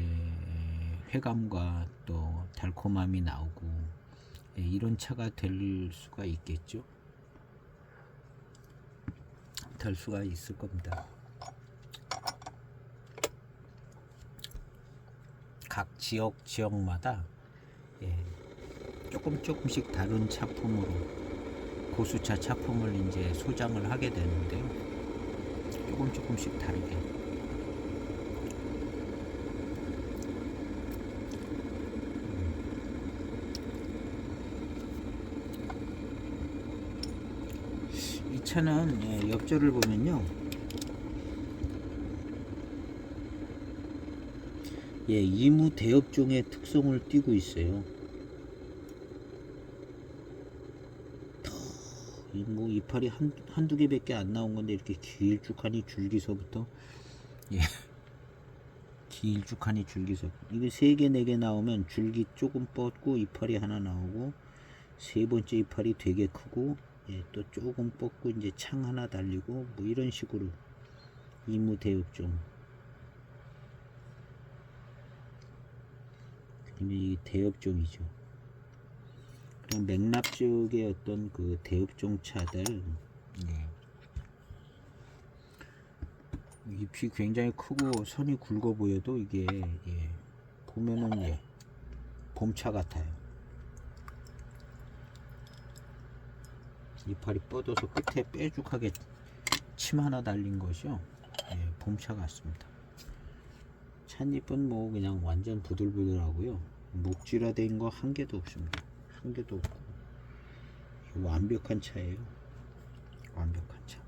회감과 또 달콤함이 나오고 이런 차가 될 수가 있겠죠. 될 수가 있을 겁니다. 각 지역마다 조금씩 다른 차품으로 고수차 차품을 이제 소장을 하게 되는데요. 조금씩 다르게. 이 차는 옆절을 보면요. 이무 대엽종의 특성을 띠고 있어요. 뭐 이파리 한두 개밖에 안 나온 건데 이렇게 길쭉하니 줄기서부터 길쭉하니 줄기서 이거 3개 4개 나오면 줄기 조금 뻗고 이파리 하나 나오고 세 번째 이파리 되게 크고 또 조금 뻗고 이제 창 하나 달리고 뭐 이런 식으로 이무 대엽종. 이 대엽종이죠. 그럼 맥납 쪽의 어떤 그 대엽종 차들 잎이 굉장히 크고 선이 굵어 보여도 이게 보면은 봄차 같아요. 이파리 뻗어서 끝에 뾰족하게 침 하나 달린 것이요. 봄차 같습니다. 찻잎은 뭐 그냥 완전 부들부들하고요. 목질화된 거 한 개도 없습니다. 한 개도 없고 완벽한 차예요. 완벽한 차.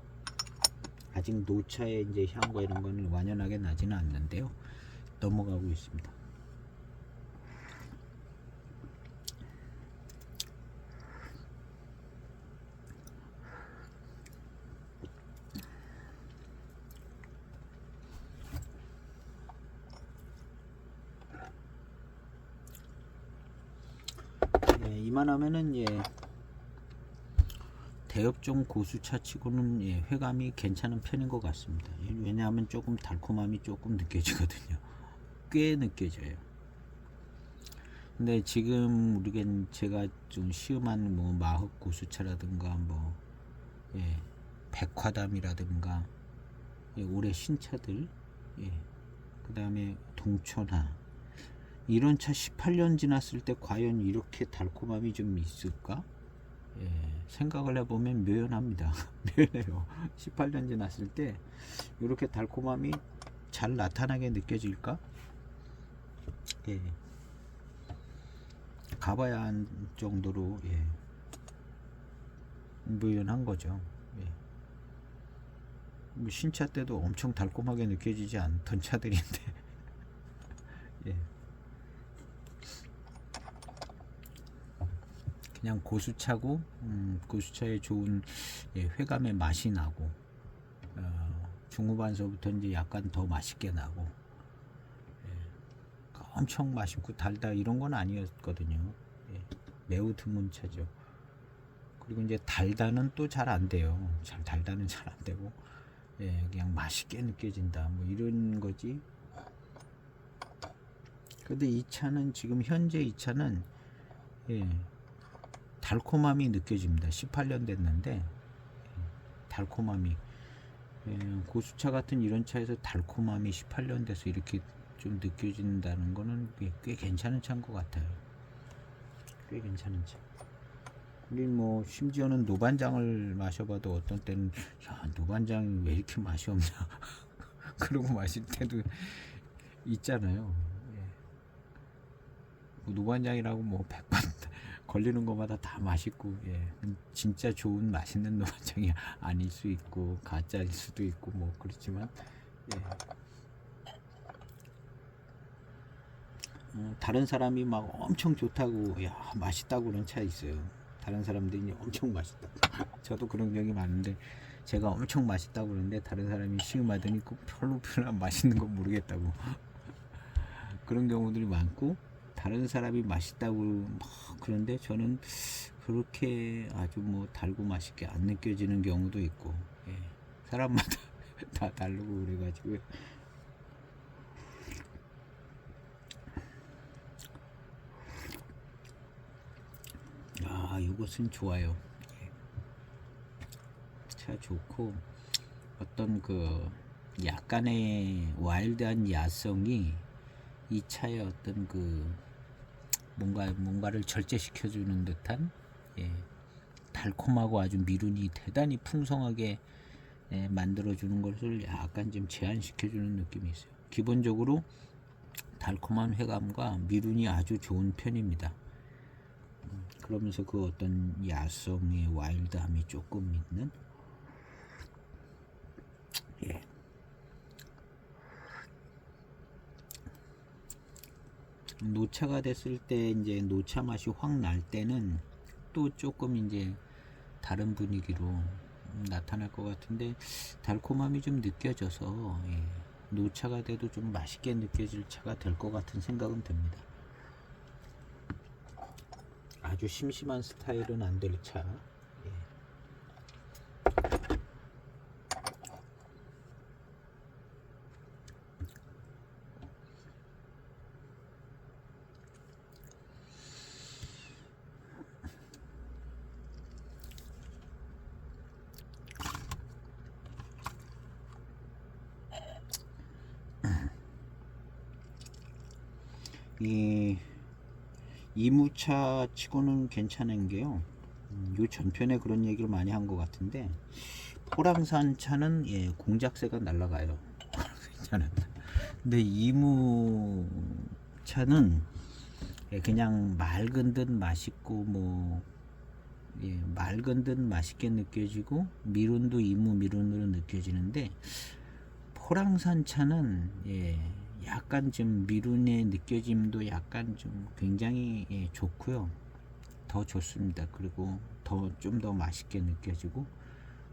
아직 노차의 이제 향과 이런 거는 완연하게 나지는 않는데요. 넘어가고 있습니다. 이만하면은 대엽종 고수차 치고는 회감이 괜찮은 편인 것 같습니다. 왜냐하면 조금 달콤함이 조금 느껴지거든요. 꽤 느껴져요. 근데 지금 우리겐 제가 좀 시음한 뭐 마흑 고수차라든가 뭐 백화담이라든가 올해 신차들, 그 다음에 동천하, 이런 차 18년 지났을 때 과연 이렇게 달콤함이 좀 있을까? 생각을 해보면 묘연합니다. 묘연해요. 18년 지났을 때 이렇게 달콤함이 잘 나타나게 느껴질까? 가봐야 한 정도로 묘연한 거죠. 뭐 신차 때도 엄청 달콤하게 느껴지지 않던 차들인데 그냥 고수차고, 고수차의 좋은 회감의 맛이 나고, 중후반서부터 이제 약간 더 맛있게 나고, 엄청 맛있고 달다 이런 건 아니었거든요. 매우 드문 차죠. 그리고 이제 달다는 또 잘 안 돼요. 달다는 잘 안 되고, 그냥 맛있게 느껴진다 뭐 이런 거지. 근데 이 차는 지금 현재 이 차는 달콤함이 느껴집니다. 18년 됐는데 달콤함이, 고수차 같은 이런 차에서 달콤함이 18년 돼서 이렇게 좀 느껴진다는 거는 꽤 괜찮은 차인 것 같아요. 꽤 괜찮은 차. 우리 뭐 심지어는 노반장을 마셔봐도 어떤 때는 야, 노반장이 왜 이렇게 맛이 없냐 그러고 마실 때도 있잖아요. 노반장이라고 뭐 100번 걸리는 것마다 다 맛있고, 진짜 좋은 맛있는 노반장이 아닐 수 있고 가짜일 수도 있고 뭐 그렇지만, 다른 사람이 막 엄청 좋다고, 야 맛있다고 그런 차 있어요. 다른 사람들이 엄청 맛있다. 저도 그런 적이 많은데 제가 엄청 맛있다고 그러는데 다른 사람이 시음하더니 별로 맛있는 건 모르겠다고 그런 경우들이 많고, 다른 사람이 맛있다고 막 그런데 저는 그렇게 아주 뭐 달고 맛있게 안 느껴지는 경우도 있고, 사람마다 다 다르고 그래가지고 이것은 좋아요. 차 좋고, 어떤 그 약간의 와일드한 야성이 이 차의 어떤 그 뭔가를 절제시켜주는 듯한, 달콤하고 아주 미룬이 대단히 풍성하게 만들어주는 것을 약간 좀 제한시켜주는 느낌이 있어요. 기본적으로 달콤한 회감과 미룬이 아주 좋은 편입니다. 그러면서 그 어떤 야성의 와일드함이 조금 있는, 노차가 됐을 때 이제 노차 맛이 확 날 때는 또 조금 이제 다른 분위기로 나타날 것 같은데, 달콤함이 좀 느껴져서 노차가 돼도 좀 맛있게 느껴질 차가 될 것 같은 생각은 듭니다. 아주 심심한 스타일은 안 될 차. 이 이무차 치고는 괜찮은 게요. 요 전편에 그런 얘기를 많이 한 것 같은데, 포랑산 차는 공작새가 날라가요. 근데 이무 차는 그냥 맑은 듯 맛있고 뭐 맑은 듯 맛있게 느껴지고, 미룬도 이무 미룬으로 느껴지는데, 포랑산 차는 약간 좀 미룬의 느껴짐도 약간 좀 굉장히 좋고요. 더 좋습니다. 그리고 좀 더 맛있게 느껴지고,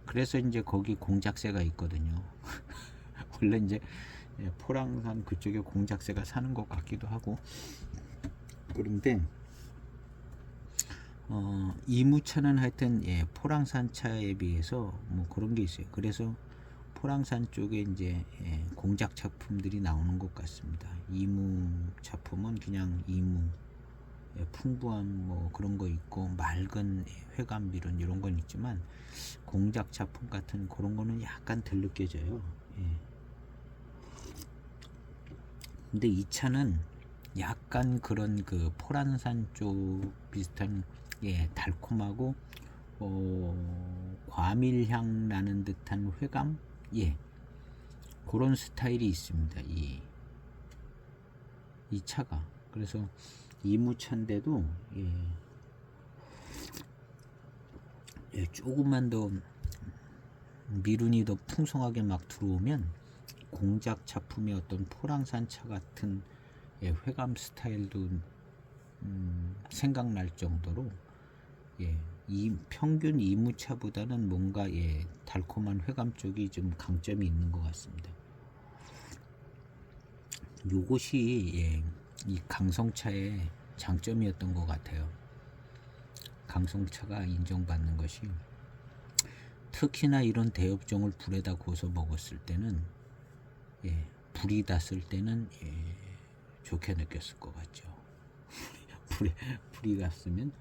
그래서 이제 거기 공작새가 있거든요. 원래 이제 포랑산 그쪽에 공작새가 사는 것 같기도 하고. 그런데 이무차는 하여튼 포랑산 차에 비해서 뭐 그런 게 있어요. 그래서 포랑산 쪽에 이제 공작 작품들이 나오는 것 같습니다. 이무 작품은 그냥 이무, 풍부한 뭐 그런 거 있고 맑은 회감 미룬 이런 건 있지만 공작 차품 같은 그런 거는 약간 덜 느껴져요. 예. 근데 이 차는 약간 그런 그 포란산 쪽 비슷한 달콤하고 과밀향 나는 듯한 회감, 그런 스타일이 있습니다. 이 차가. 그래서 이무차인데도 조금만 더 미룬이 더 풍성하게 막 들어오면 공작 차품의 어떤 포랑산 차 같은 회감 스타일도 생각날 정도로 이 평균 이무차보다는 뭔가 달콤한 회감 쪽이 좀 강점이 있는 것 같습니다. 요것이 이 강성차의 장점이었던 것 같아요. 강성차가 인정받는 것이 특히나 이런 대엽종을 불에다 구워서 먹었을 때는 불이 닿았을 때는 좋게 느꼈을 것 같죠. 불이 갔으면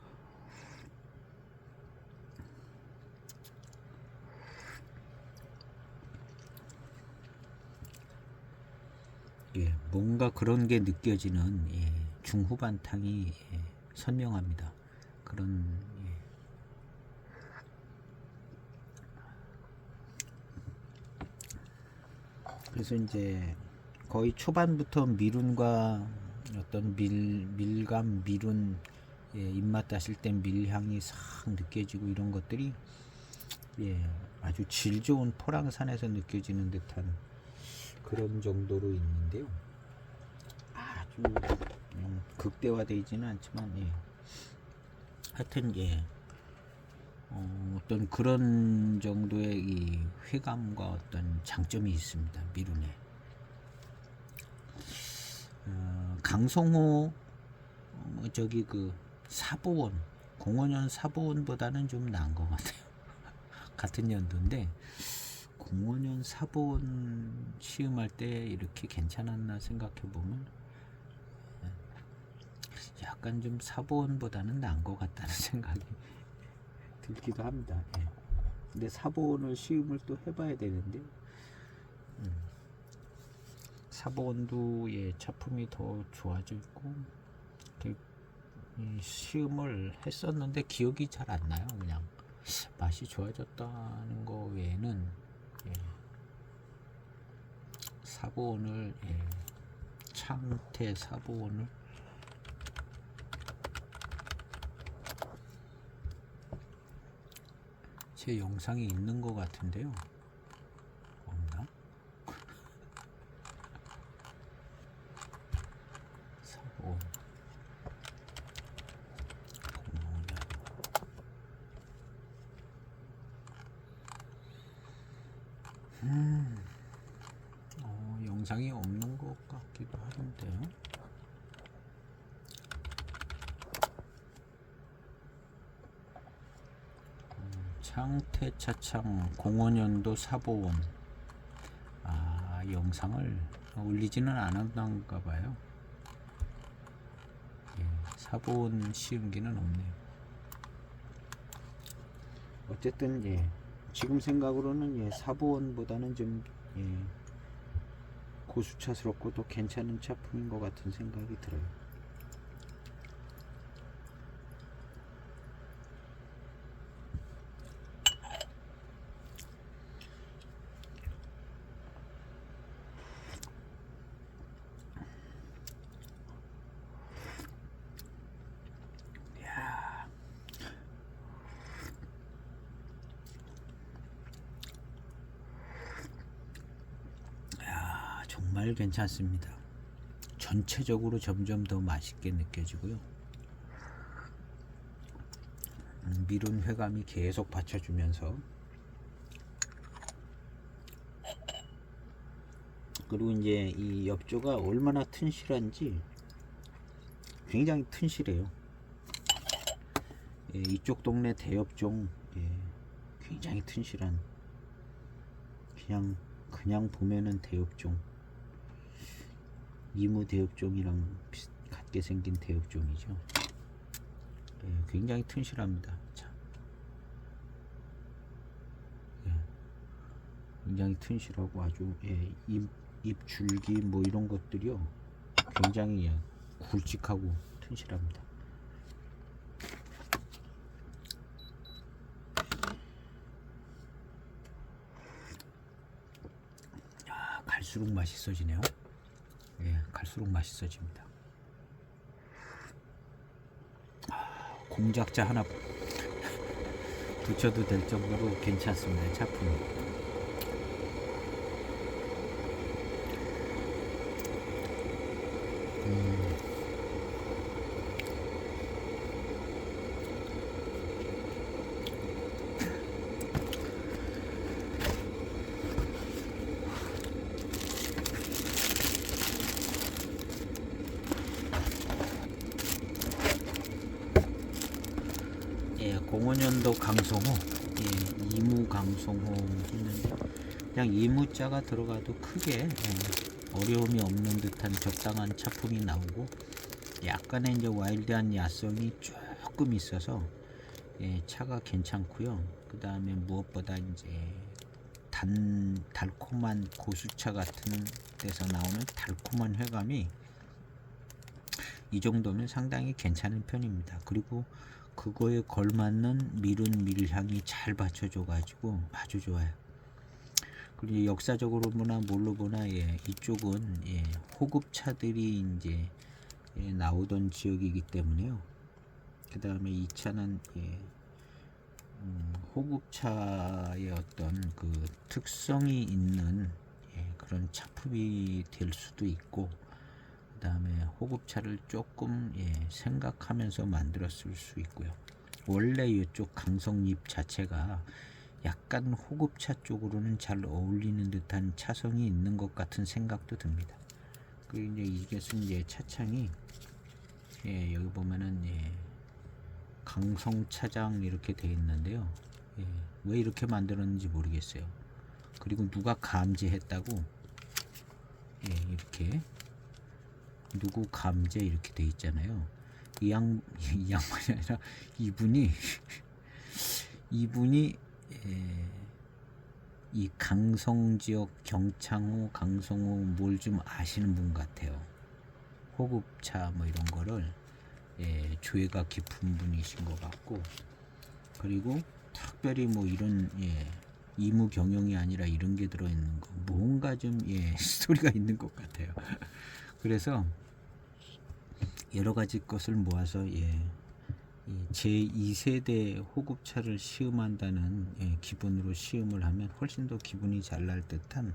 뭔가 그런 게 느껴지는 중후반탕이 선명합니다. 그런 그래서 이제 거의 초반부터 미룬과 어떤 밀감 미룬 입맛 다실 땐 밀향이 싹 느껴지고 이런 것들이 아주 질 좋은 포랑산에서 느껴지는 듯한 그런 정도로 있는데요. 아주 극대화되지는 않지만 하여튼 어떤 그런 정도의 이 회감과 어떤 장점이 있습니다. 미룬에. 강성호 저기 그 사보원 공원연 사보원보다는 좀 나은 것 같아요. 같은 연도인데 공원연 사보원 시음할 때 이렇게 괜찮았나 생각해 보면 약간 좀 사보원보다는 나은 것 같다는 생각이 들기도 합니다. 근데 사보원을 시음을 또 해봐야 되는데 사보원도 차품이 더 좋아져 있고 시음을 했었는데 기억이 잘 안 나요. 그냥 맛이 좋아졌다는 거 외에는 사보원을 창태 사보원을 제 영상이 있는 것 같은데요. 없나? 사보원 영상이 없는 것 같기도 하는데요. 창태차창 05년도 사보원 영상을 올리지는 않았던가 봐요. 사보원 시음기는 없네요. 어쨌든 지금 생각으로는 사보원보다는 좀 고수차스럽고 또 괜찮은 차품인 것 같은 생각이 들어요. 정말 괜찮습니다. 전체적으로 점점 더 맛있게 느껴지고요. 미룬 회감이 계속 받쳐주면서 그리고 이제 이 엽조가 얼마나 튼실한지 굉장히 튼실해요. 이쪽 동네 대엽종 굉장히 튼실한 그냥 보면은 대엽종 이무 대엽종이랑 같게 생긴 대엽종이죠. 굉장히 튼실합니다. 자, 굉장히 튼실하고 아주 잎 줄기 뭐 이런 것들이요 굉장히 굵직하고 튼실합니다. 갈수록 맛있어지네요. 갈수록 맛있어집니다. 공작자 하나 붙여도 될 정도로 괜찮습니다. 차품이. 예, 05년도 강성호, 이무 강성호 했는데 그냥 이무자가 들어가도 크게 어려움이 없는 듯한 적당한 차품이 나오고 약간의 이제 와일드한 야성이 조금 있어서 차가 괜찮고요. 그 다음에 무엇보다 이제 달콤한 고수차 같은 데서 나오는 달콤한 혈감이 이 정도면 상당히 괜찮은 편입니다. 그리고 그거에 걸맞는 밀은 밀향이 잘 받쳐줘 가지고 아주 좋아요. 그리고 역사적으로 보나 뭘로 보나 이쪽은 호급차들이 이제 나오던 지역이기 때문에요. 그 다음에 이 차는 호급차의 어떤 그 특성이 있는 그런 차품이 될 수도 있고, 그 다음에 호급차를 조금 생각하면서 만들었을 수 있고요. 원래 이쪽 강성잎 자체가 약간 호급차 쪽으로는 잘 어울리는 듯한 차성이 있는 것 같은 생각도 듭니다. 그리고 이제 이게 차창이 여기 보면은 강성차장 이렇게 되어 있는데요. 왜 이렇게 만들었는지 모르겠어요. 그리고 누가 감제했다고 이렇게 누구 감제 이렇게 돼 있잖아요. 이 양반이 아니라 이분이 이 강성 지역 경창호, 강성호 뭘 좀 아시는 분 같아요. 호급차 뭐 이런 거를 조예가 깊은 분이신 것 같고, 그리고 특별히 뭐 이런 이무 경영이 아니라 이런 게 들어있는 거 뭔가 좀 스토리가 있는 것 같아요. 그래서 여러 가지 것을 모아서 제2세대 호급차를 시음한다는 기분으로 시음을 하면 훨씬 더 기분이 잘 날 듯한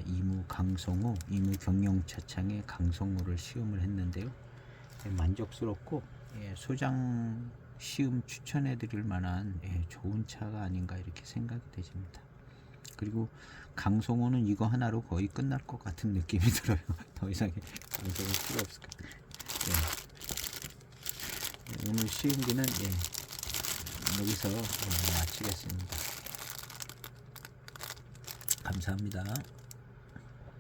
이무 강성호, 이무 경영차창의 강성호를 시음을 했는데요. 만족스럽고 소장 시음 추천해 드릴 만한 좋은 차가 아닌가 이렇게 생각이 되십니다. 그리고 강성호는 이거 하나로 거의 끝날 것 같은 느낌이 들어요. 더 이상의 강성은 필요 없을 것 같아요. 오늘 시음기는 여기서 마치겠습니다. 감사합니다.